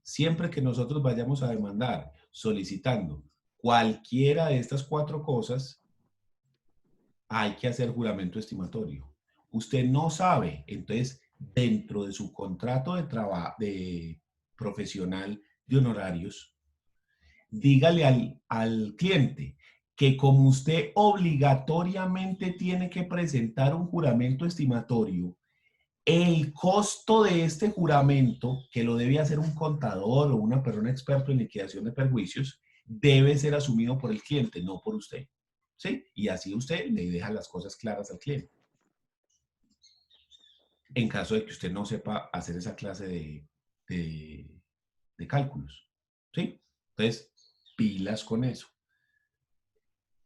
Siempre que nosotros vayamos a demandar solicitando cualquiera de estas 4 cosas, hay que hacer juramento estimatorio. Usted no sabe, entonces, dentro de su contrato de trabajo de profesional de honorarios, dígale al cliente que como usted obligatoriamente tiene que presentar un juramento estimatorio, el costo de este juramento, que lo debe hacer un contador o una persona experta en liquidación de perjuicios, debe ser asumido por el cliente, no por usted. ¿Sí? Y así usted le deja las cosas claras al cliente. En caso de que usted no sepa hacer esa clase de cálculos. ¿Sí? Entonces, pilas con eso.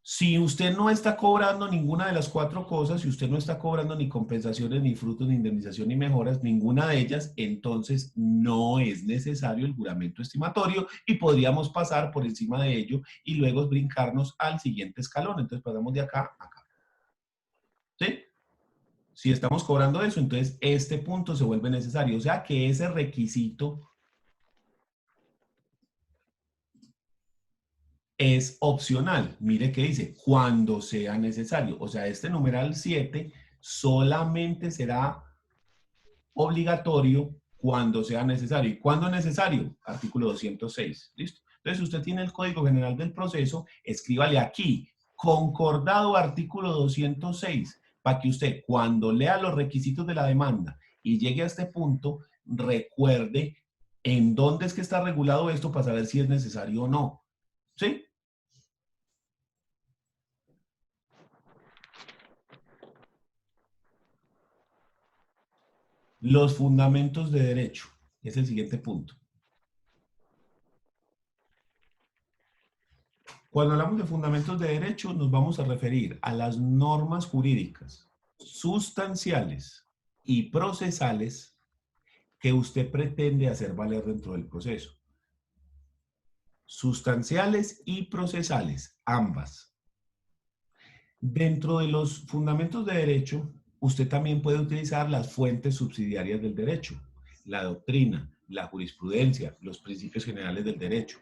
Si usted no está cobrando ninguna de las 4 cosas, si usted no está cobrando ni compensaciones, ni frutos, ni indemnización, ni mejoras, ninguna de ellas, entonces no es necesario el juramento estimatorio y podríamos pasar por encima de ello y luego brincarnos al siguiente escalón. Entonces pasamos de acá a acá. ¿Sí? Si estamos cobrando eso, entonces este punto se vuelve necesario. O sea que ese requisito es opcional. Mire que dice, cuando sea necesario. O sea, este numeral 7 solamente será obligatorio cuando sea necesario. ¿Y cuándo es necesario? Artículo 206. ¿Listo? Entonces, si usted tiene el Código General del Proceso, escríbale aquí, concordado artículo 206, para que usted, cuando lea los requisitos de la demanda y llegue a este punto, recuerde en dónde es que está regulado esto para saber si es necesario o no. ¿Sí? Los fundamentos de derecho. Es el siguiente punto. Cuando hablamos de fundamentos de derecho, nos vamos a referir a las normas jurídicas sustanciales y procesales que usted pretende hacer valer dentro del proceso. Sustanciales y procesales, ambas. Dentro de los fundamentos de derecho, usted también puede utilizar las fuentes subsidiarias del derecho, la doctrina, la jurisprudencia, los principios generales del derecho.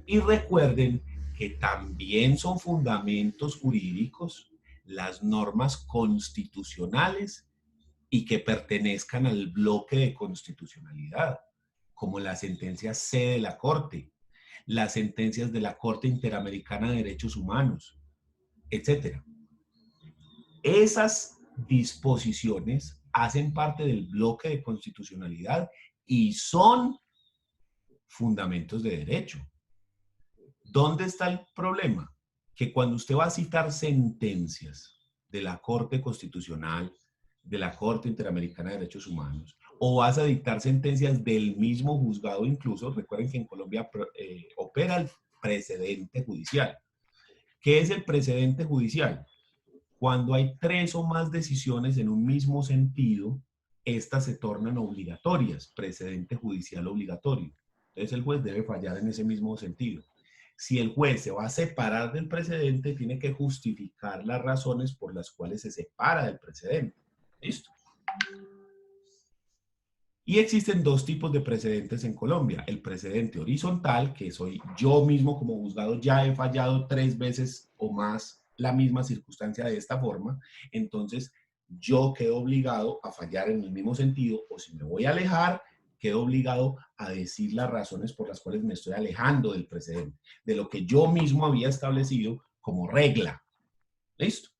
Y recuerden que también son fundamentos jurídicos las normas constitucionales y que pertenezcan al bloque de constitucionalidad, como la sentencia C de la Corte, las sentencias de la Corte Interamericana de Derechos Humanos, etc. Esas disposiciones hacen parte del bloque de constitucionalidad y son fundamentos de derecho. ¿Dónde está el problema? Que cuando usted va a citar sentencias de la Corte Constitucional, de la Corte Interamericana de Derechos Humanos, o vas a dictar sentencias del mismo juzgado incluso, recuerden que en Colombia opera el precedente judicial. ¿Qué es el precedente judicial? Cuando hay 3 o más decisiones en un mismo sentido, estas se tornan obligatorias, precedente judicial obligatorio. Entonces el juez debe fallar en ese mismo sentido. Si el juez se va a separar del precedente, tiene que justificar las razones por las cuales se separa del precedente. ¿Listo? Y existen 2 tipos de precedentes en Colombia. El precedente horizontal, que soy yo mismo como juzgado, ya he fallado 3 veces o más la misma circunstancia de esta forma, entonces yo quedo obligado a fallar en el mismo sentido, o si me voy a alejar, quedo obligado a decir las razones por las cuales me estoy alejando del precedente, de lo que yo mismo había establecido como regla. ¿Listo?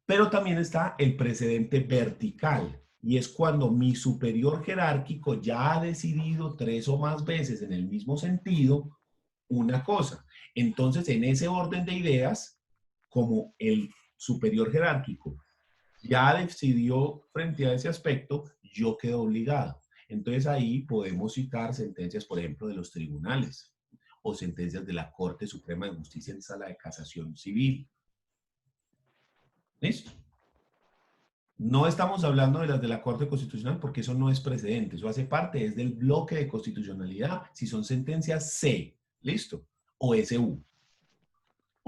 Pero también está el precedente vertical, y es cuando mi superior jerárquico ya ha decidido 3 o más veces en el mismo sentido una cosa. Entonces, en ese orden de ideas, como el superior jerárquico ya decidió frente a ese aspecto, yo quedo obligado. Entonces ahí podemos citar sentencias, por ejemplo, de los tribunales o sentencias de la Corte Suprema de Justicia en sala de casación civil. ¿Listo? No estamos hablando de las de la Corte Constitucional porque eso no es precedente, eso hace parte, es del bloque de constitucionalidad, si son sentencias C, ¿listo? O SU.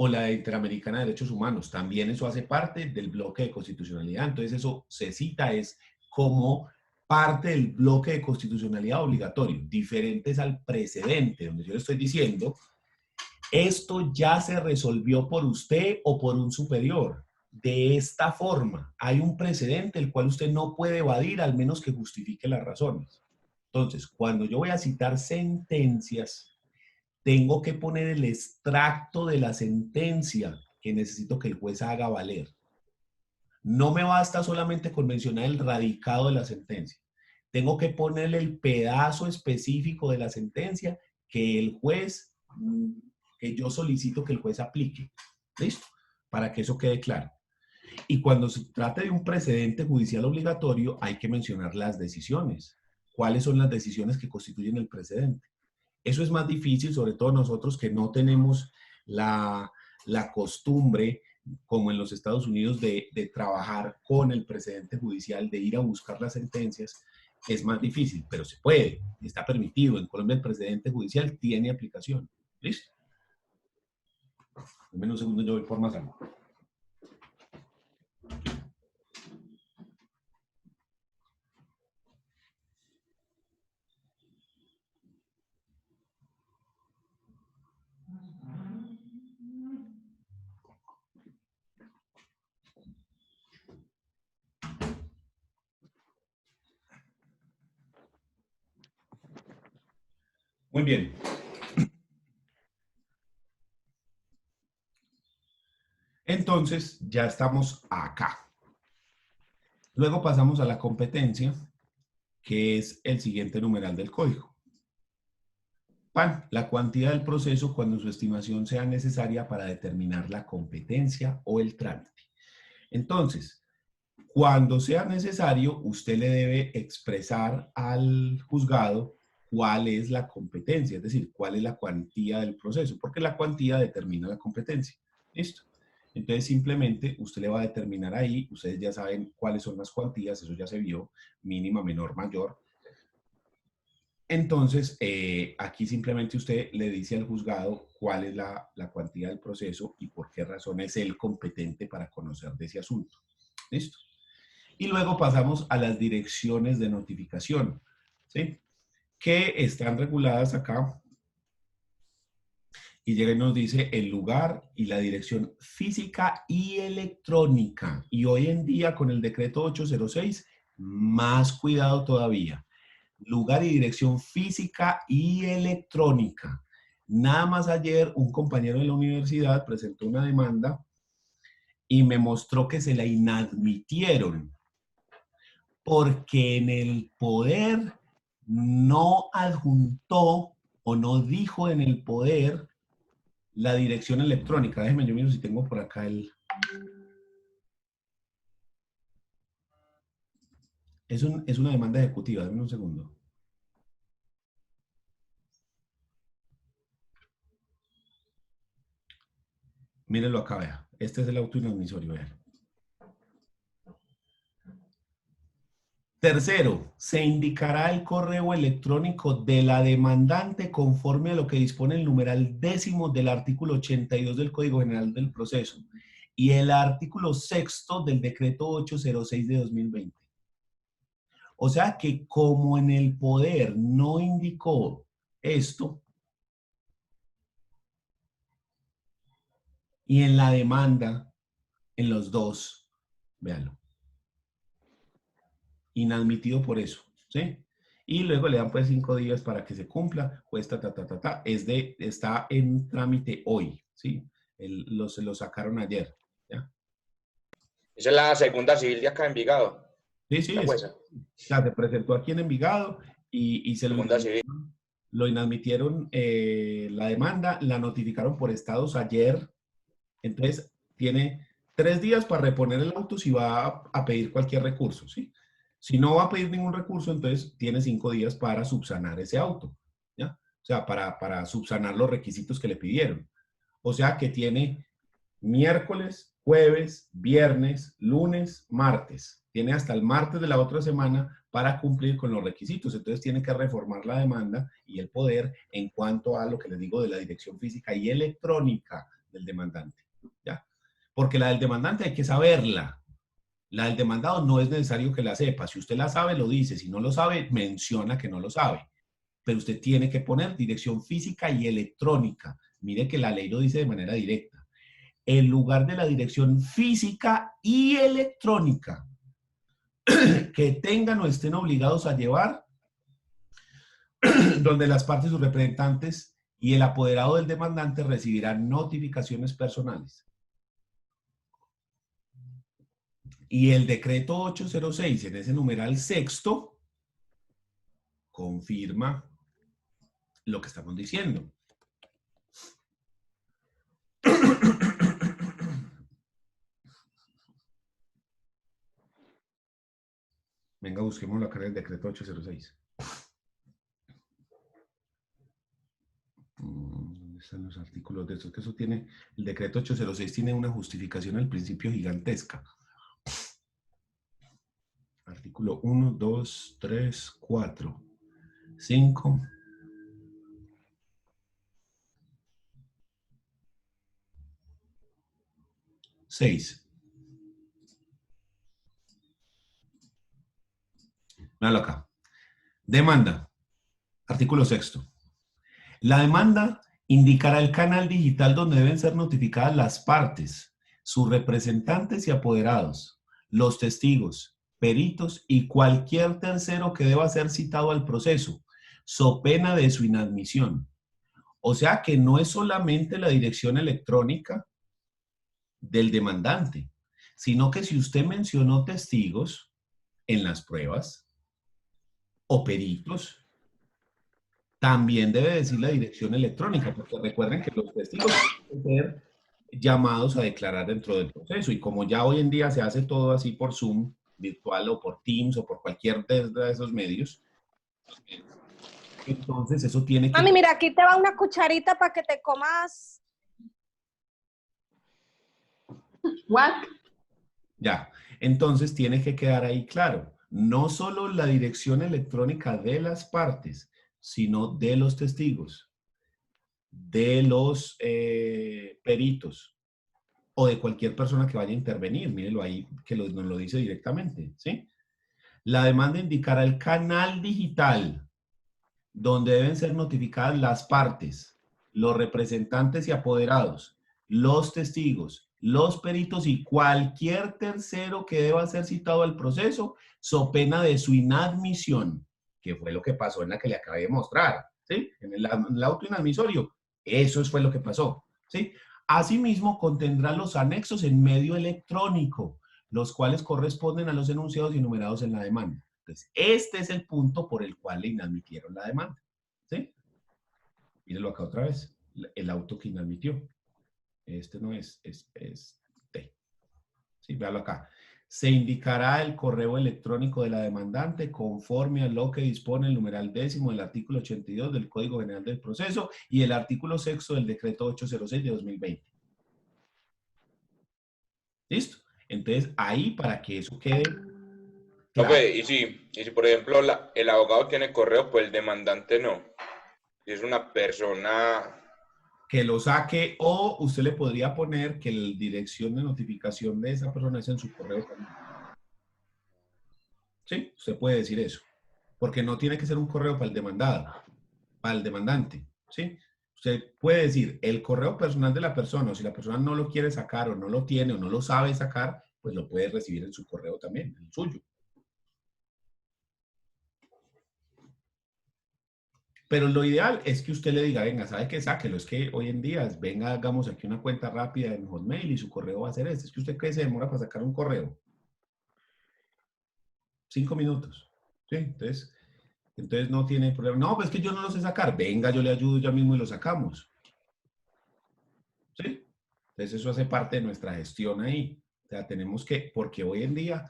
o la Interamericana de Derechos Humanos. También eso hace parte del bloque de constitucionalidad. Entonces eso se cita es como parte del bloque de constitucionalidad obligatorio, diferentes al precedente, donde yo le estoy diciendo, esto ya se resolvió por usted o por un superior. De esta forma, hay un precedente el cual usted no puede evadir al menos que justifique las razones. Entonces, cuando yo voy a citar sentencias, tengo que poner el extracto de la sentencia que necesito que el juez haga valer. No me basta solamente con mencionar el radicado de la sentencia. Tengo que ponerle el pedazo específico de la sentencia que el juez, que yo solicito que el juez aplique. ¿Listo? Para que eso quede claro. Y cuando se trata de un precedente judicial obligatorio, hay que mencionar las decisiones. ¿Cuáles son las decisiones que constituyen el precedente? Eso es más difícil, sobre todo nosotros que no tenemos la costumbre, como en los Estados Unidos, de trabajar con el precedente judicial, de ir a buscar las sentencias. Es más difícil, pero se puede, está permitido. En Colombia el precedente judicial tiene aplicación. ¿Listo? Dame un segundo, yo voy por más algo. Muy bien. Entonces, ya estamos acá. Luego pasamos a la competencia, que es el siguiente numeral del código. PAN, la cuantía del proceso cuando su estimación sea necesaria para determinar la competencia o el trámite. Entonces, cuando sea necesario, usted le debe expresar al juzgado cuál es la competencia, es decir, cuál es la cuantía del proceso, porque la cuantía determina la competencia. ¿Listo? Entonces, simplemente usted le va a determinar ahí, ustedes ya saben cuáles son las cuantías, eso ya se vio, mínima, menor, mayor. Entonces, aquí simplemente usted le dice al juzgado cuál es la cuantía del proceso y por qué razón es él competente para conocer de ese asunto. ¿Listo? Y luego pasamos a las direcciones de notificación, ¿sí? Que están reguladas acá. Y llega y nos dice el lugar y la dirección física y electrónica. Y hoy en día con el decreto 806, más cuidado todavía. Lugar y dirección física y electrónica. Nada más ayer un compañero de la universidad presentó una demanda y me mostró que se la inadmitieron porque en el poder no adjuntó o no dijo en el poder la dirección electrónica. Déjenme, yo miro si tengo por acá el... Es una demanda ejecutiva, denme un segundo. Mírenlo acá, vea. Este es el auto inadmisorio, vea. Tercero, se indicará el correo electrónico de la demandante conforme a lo que dispone el numeral 10º del artículo 82 del Código General del Proceso y el artículo 6º del decreto 806 de 2020. O sea que como en el poder no indicó esto, y en la demanda, en los dos, véanlo. Inadmitido por eso, ¿sí? Y luego le dan pues 5 días para que se cumpla, cuesta, está en trámite hoy, ¿sí? Se lo sacaron ayer, ¿ya? Esa es la segunda civil de acá en Envigado. Sí, sí, se presentó aquí en Envigado y se lo inadmitieron la demanda, la notificaron por estados ayer, entonces tiene 3 días para reponer el auto si va a pedir cualquier recurso, ¿sí? Si no va a pedir ningún recurso, entonces tiene 5 días para subsanar ese auto, ¿ya? O sea, para subsanar los requisitos que le pidieron. O sea que tiene miércoles, jueves, viernes, lunes, martes. Tiene hasta el martes de la otra semana para cumplir con los requisitos. Entonces tiene que reformar la demanda y el poder en cuanto a lo que les digo de la dirección física y electrónica del demandante, ¿ya? Porque la del demandante hay que saberla. La del demandado no es necesario que la sepa. Si usted la sabe, lo dice. Si no lo sabe, menciona que no lo sabe. Pero usted tiene que poner dirección física y electrónica. Mire que la ley lo dice de manera directa. En lugar de la dirección física y electrónica que tengan o estén obligados a llevar, donde las partes y sus representantes y el apoderado del demandante recibirán notificaciones personales. Y el decreto 806 en ese numeral sexto confirma lo que estamos diciendo. Venga, busquemos acá en el decreto 806. ¿Dónde están los artículos de eso? Que eso tiene, el decreto 806 tiene una justificación al principio gigantesca. Artículo 1, 2, 3, 4, 5. 6. Míralo acá. Demanda. Artículo 6. La demanda indicará el canal digital donde deben ser notificadas las partes, sus representantes y apoderados, los testigos, peritos y cualquier tercero que deba ser citado al proceso, so pena de su inadmisión. O sea que no es solamente la dirección electrónica del demandante, sino que si usted mencionó testigos en las pruebas o peritos, también debe decir la dirección electrónica, porque recuerden que los testigos pueden ser llamados a declarar dentro del proceso, y como ya hoy en día se hace todo así por Zoom, virtual o por Teams o por cualquier de esos medios, entonces eso tiene que... Mami, mira, aquí te va una cucharita para que te comas. What? Ya, entonces tiene que quedar ahí claro, no solo la dirección electrónica de las partes, sino de los testigos, de los peritos o de cualquier persona que vaya a intervenir. Mírenlo ahí, que nos lo dice directamente, ¿sí? La demanda indicará el canal digital donde deben ser notificadas las partes, los representantes y apoderados, los testigos, los peritos y cualquier tercero que deba ser citado al proceso, so pena de su inadmisión, que fue lo que pasó en la que le acabé de mostrar, ¿sí? En el auto inadmisorio, eso fue lo que pasó, ¿sí? Asimismo, contendrá los anexos en medio electrónico, los cuales corresponden a los enunciados enumerados en la demanda. Entonces, este es el punto por el cual le inadmitieron la demanda, ¿sí? Mírenlo acá otra vez, el auto que inadmitió. Este no es T. Sí, véalo acá. Se indicará el correo electrónico de la demandante conforme a lo que dispone el numeral 10 del artículo 82 del Código General del Proceso y el artículo 6 del decreto 806 de 2020. ¿Listo? Entonces, ahí para que eso quede claro. Okay, y si por ejemplo el abogado tiene correo, pues el demandante no. Si es una persona... Que lo saque, o usted le podría poner que la dirección de notificación de esa persona es en su correo también. Sí, usted puede decir eso. Porque no tiene que ser un correo para el demandado, para el demandante, ¿sí? Usted puede decir el correo personal de la persona, o si la persona no lo quiere sacar, o no lo tiene, o no lo sabe sacar, pues lo puede recibir en su correo también, en el suyo. Pero lo ideal es que usted le diga, venga, ¿sabe qué? Sáquelo. Es que hoy en día, venga, hagamos aquí una cuenta rápida en Hotmail y su correo va a ser este. Es que usted, ¿qué se demora para sacar un correo? 5 minutos. ¿Sí? Entonces no tiene problema. No, pues es que yo no lo sé sacar. Venga, yo le ayudo ya mismo y lo sacamos. ¿Sí? Entonces eso hace parte de nuestra gestión ahí. O sea, tenemos que, porque hoy en día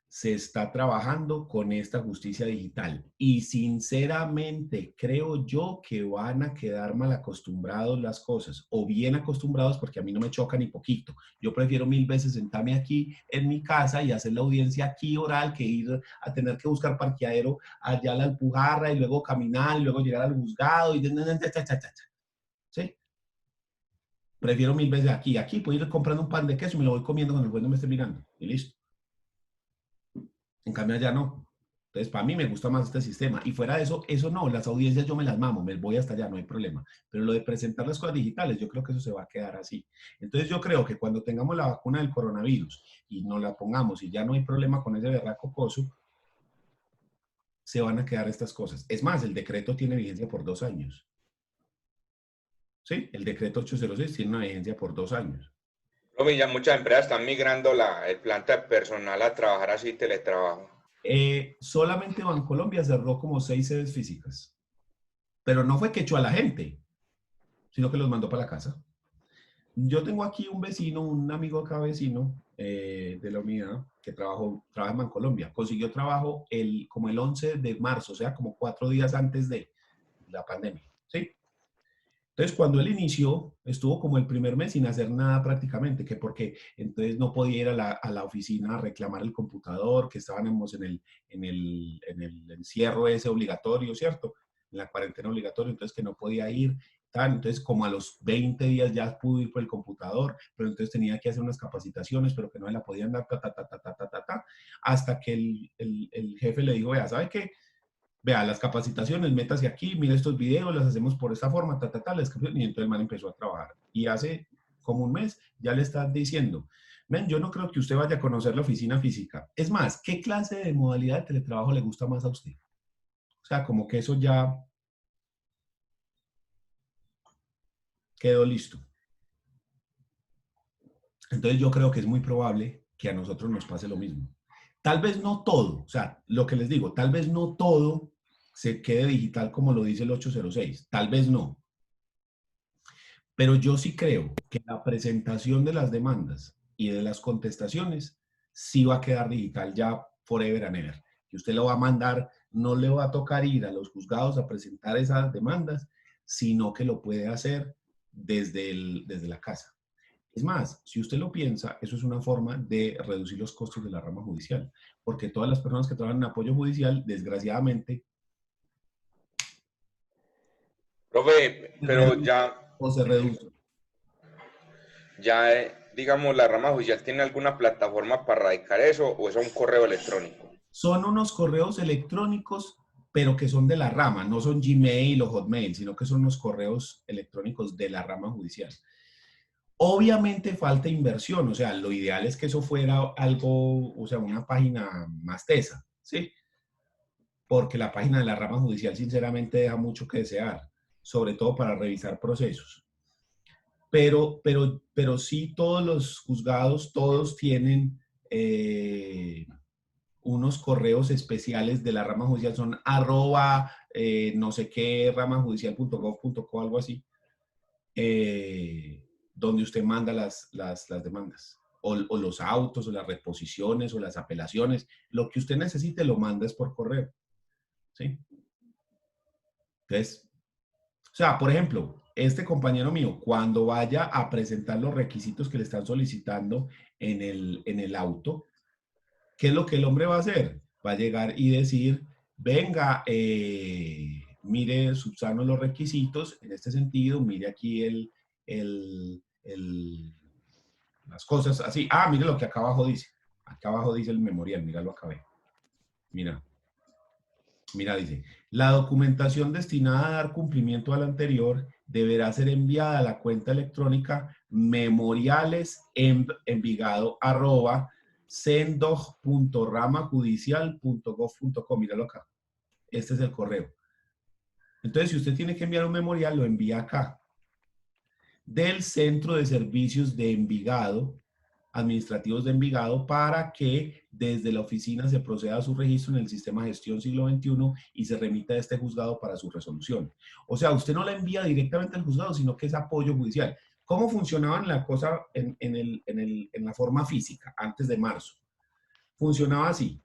se está trabajando con esta justicia digital y sinceramente creo yo que van a quedar mal acostumbrados las cosas o bien acostumbrados, porque a mí no me choca ni poquito. Yo prefiero 1000 veces sentarme aquí en mi casa y hacer la audiencia aquí oral que ir a tener que buscar parqueadero allá a la Alpujarra y luego caminar y luego llegar al juzgado y ¿sí? Prefiero 1000 veces aquí. Aquí puedo ir comprando un pan de queso y me lo voy comiendo cuando el juez no me esté mirando. Y listo. En cambio allá no. Entonces, para mí me gusta más este sistema. Y fuera de eso, eso no, las audiencias yo me las mamo, me voy hasta allá, no hay problema. Pero lo de presentar las cosas digitales, yo creo que eso se va a quedar así. Entonces, yo creo que cuando tengamos la vacuna del coronavirus y nos la pongamos y ya no hay problema con ese berraco coso, se van a quedar estas cosas. Es más, el decreto tiene vigencia por 2 años. ¿Sí? El decreto 806 tiene una vigencia por 2 años. Profe, ya muchas empresas están migrando el planta de personal a trabajar así teletrabajo. Solamente Bancolombia cerró como 6 sedes físicas. Pero no fue que echó a la gente, sino que los mandó para la casa. Yo tengo aquí un vecino, un amigo acá vecino de la unidad que trabaja en Bancolombia. Consiguió trabajo como el 11 de marzo, o sea, como 4 días antes de la pandemia. ¿Sí? Entonces, cuando él inició, estuvo como el primer mes sin hacer nada prácticamente, que porque entonces no podía ir a la oficina a reclamar el computador, que estábamos en el encierro ese obligatorio, ¿cierto? En la cuarentena obligatoria, entonces que no podía ir. Entonces, como a los 20 días ya pudo ir por el computador, pero entonces tenía que hacer unas capacitaciones, pero que no se la podían dar, hasta que el jefe le dijo, vea, ¿sabe qué? Vea, las capacitaciones, métase aquí, mire estos videos, las hacemos por esta forma, y entonces el man empezó a trabajar. Y hace como un mes ya le están diciendo, ven, yo no creo que usted vaya a conocer la oficina física. Es más, ¿qué clase de modalidad de teletrabajo le gusta más a usted? O sea, como que eso ya quedó listo. Entonces yo creo que es muy probable que a nosotros nos pase lo mismo. Tal vez no todo, o sea, lo que les digo, tal vez no todo se quede digital como lo dice el 806, tal vez no. Pero yo sí creo que la presentación de las demandas y de las contestaciones sí va a quedar digital ya forever and ever. Que usted lo va a mandar, no le va a tocar ir a los juzgados a presentar esas demandas, sino que lo puede hacer desde la casa. Es más, si usted lo piensa, eso es una forma de reducir los costos de la rama judicial, porque todas las personas que trabajan en apoyo judicial, desgraciadamente, Profe, pero o se reducen. digamos, la rama judicial tiene alguna plataforma para radicar eso o es un correo electrónico. Son unos correos electrónicos, pero que son de la rama, no son Gmail o Hotmail, sino que son unos correos electrónicos de la rama judicial. Obviamente falta inversión, o sea, lo ideal es que eso fuera algo, o sea, una página más tesa, ¿sí? Porque la página de la rama judicial sinceramente deja mucho que desear, sobre todo para revisar procesos. Pero sí todos los juzgados, todos tienen unos correos especiales de la rama judicial, son @ no sé qué, ramajudicial.gov.co, algo así, donde usted manda las demandas, o los autos, o las reposiciones, o las apelaciones, lo que usted necesite lo manda es por correo, ¿sí? Entonces, o sea, por ejemplo, este compañero mío, cuando vaya a presentar los requisitos que le están solicitando en el auto, ¿qué es lo que el hombre va a hacer? Va a llegar y decir, venga, mire, subsano los requisitos en este sentido, mire aquí las cosas así. Ah, mire lo que acá abajo dice. Acá abajo dice el memorial, míralo acá, ve. Mira, dice, la documentación destinada a dar cumplimiento al anterior deberá ser enviada a la cuenta electrónica memorialesenvigado@sendog.ramajudicial.gov.co. Míralo acá. Este es el correo. Entonces, si usted tiene que enviar un memorial, lo envía acá. Del Centro de Servicios de Envigado, administrativos de Envigado, para que desde la oficina se proceda a su registro en el sistema de gestión siglo XXI y se remita a este juzgado para su resolución. O sea, usted no la envía directamente al juzgado, sino que es apoyo judicial. ¿Cómo funcionaba la cosa en la forma física antes de marzo? Funcionaba así.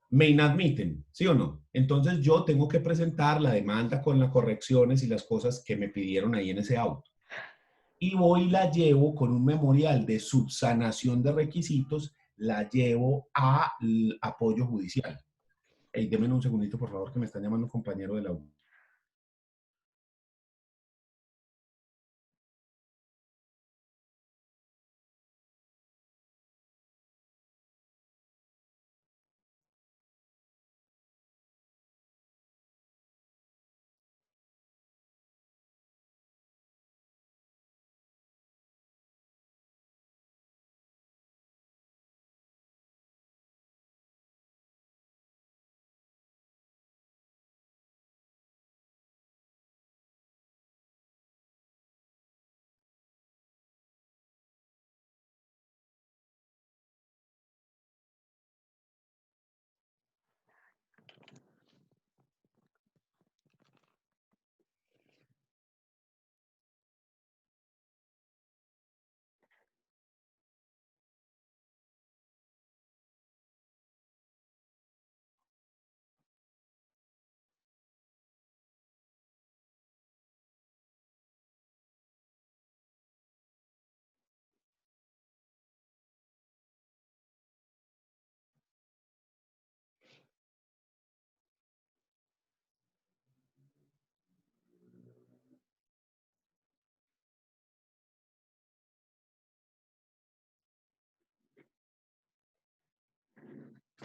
Me inadmiten, ¿sí o no? Entonces yo tengo que presentar la demanda con las correcciones y las cosas que me pidieron ahí en ese auto. Y voy y la llevo con un memorial de subsanación de requisitos, la llevo al apoyo judicial. Hey, deme un segundito, por favor, que me están llamando un compañero de la U.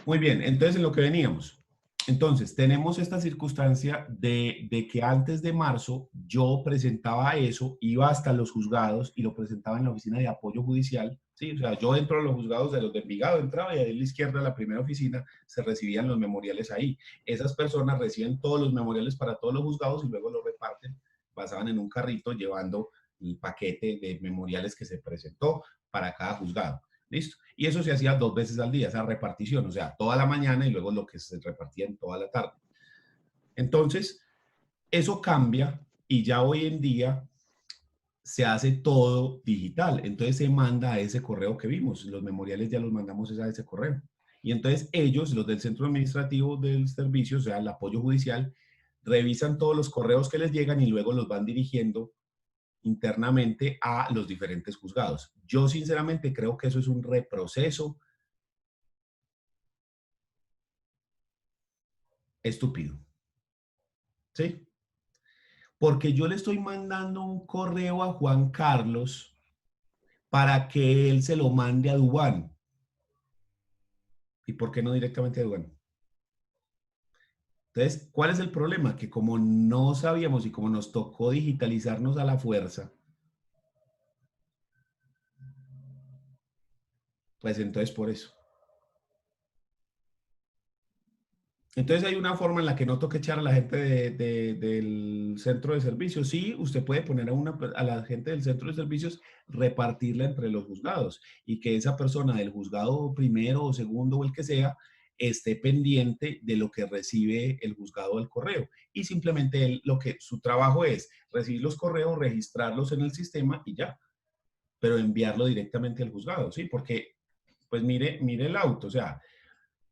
Muy bien, entonces en lo que veníamos. Entonces, tenemos esta circunstancia de que antes de marzo yo presentaba eso, iba hasta los juzgados y lo presentaba en la oficina de apoyo judicial, ¿sí? O sea, yo entro a los juzgados de los de Envigado, entraba y ahí a la izquierda, la primera oficina, se recibían los memoriales ahí. Esas personas reciben todos los memoriales para todos los juzgados y luego los reparten, pasaban en un carrito llevando el paquete de memoriales que se presentó para cada juzgado. ¿Listo? Y eso se hacía 2 veces al día, esa repartición, o sea, toda la mañana y luego lo que se repartía en toda la tarde. Entonces, eso cambia y ya hoy en día se hace todo digital. Entonces se manda a ese correo que vimos. Los memoriales ya los mandamos a ese correo. Y entonces ellos, los del centro administrativo del servicio, o sea, el apoyo judicial, revisan todos los correos que les llegan y luego los van dirigiendo internamente a los diferentes juzgados. Yo sinceramente creo que eso es un reproceso estúpido. ¿Sí? Porque yo le estoy mandando un correo a Juan Carlos para que él se lo mande a Dubán. ¿Y por qué no directamente a Dubán? Entonces, ¿cuál es el problema? Que como no sabíamos y como nos tocó digitalizarnos a la fuerza, pues entonces por eso. Entonces hay una forma en la que no toque echar a la gente del centro de servicios. Sí, usted puede poner a la gente del centro de servicios, repartirla entre los juzgados y que esa persona del juzgado primero o segundo o el que sea esté pendiente de lo que recibe el juzgado del correo. Y simplemente él, su trabajo es recibir los correos, registrarlos en el sistema y ya. Pero enviarlo directamente al juzgado, ¿sí? Porque, pues mire el auto, o sea,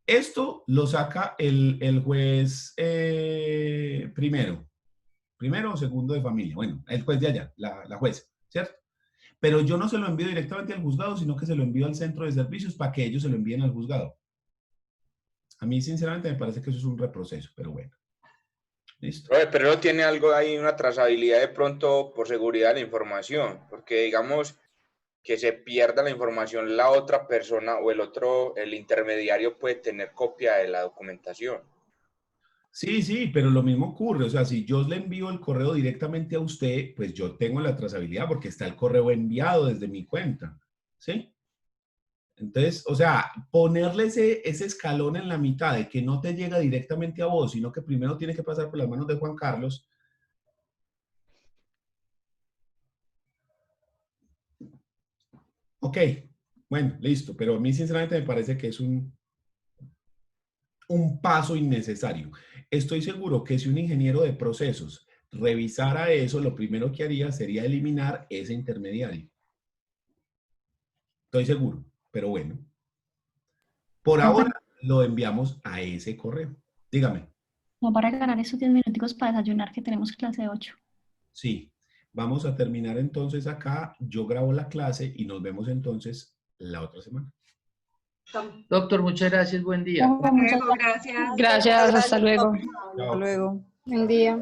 esto lo saca el juez primero o segundo de familia. Bueno, el juez de allá, la jueza, ¿cierto? Pero yo no se lo envío directamente al juzgado, sino que se lo envío al centro de servicios para que ellos se lo envíen al juzgado. A mí, sinceramente, me parece que eso es un reproceso, pero bueno. ¿Listo? Pero no tiene algo ahí, una trazabilidad de pronto por seguridad de la información, porque digamos que se pierda la información, la otra persona o el intermediario puede tener copia de la documentación. Sí, pero lo mismo ocurre. O sea, si yo le envío el correo directamente a usted, pues yo tengo la trazabilidad porque está el correo enviado desde mi cuenta. ¿Sí? Entonces, o sea, ponerle ese escalón en la mitad de que no te llega directamente a vos, sino que primero tiene que pasar por las manos de Juan Carlos. Ok, bueno, listo. Pero a mí sinceramente me parece que es un paso innecesario. Estoy seguro que si un ingeniero de procesos revisara eso, lo primero que haría sería eliminar ese intermediario. Estoy seguro, pero bueno. Por ahora lo enviamos a ese correo. Dígame. No, para ganar esos 10 minuticos para desayunar que tenemos clase de 8. Sí, vamos a terminar entonces acá. Yo grabo la clase y nos vemos entonces la otra semana. Doctor, muchas gracias, buen día. Muchas gracias. Gracias, hasta luego. Chao. Buen día.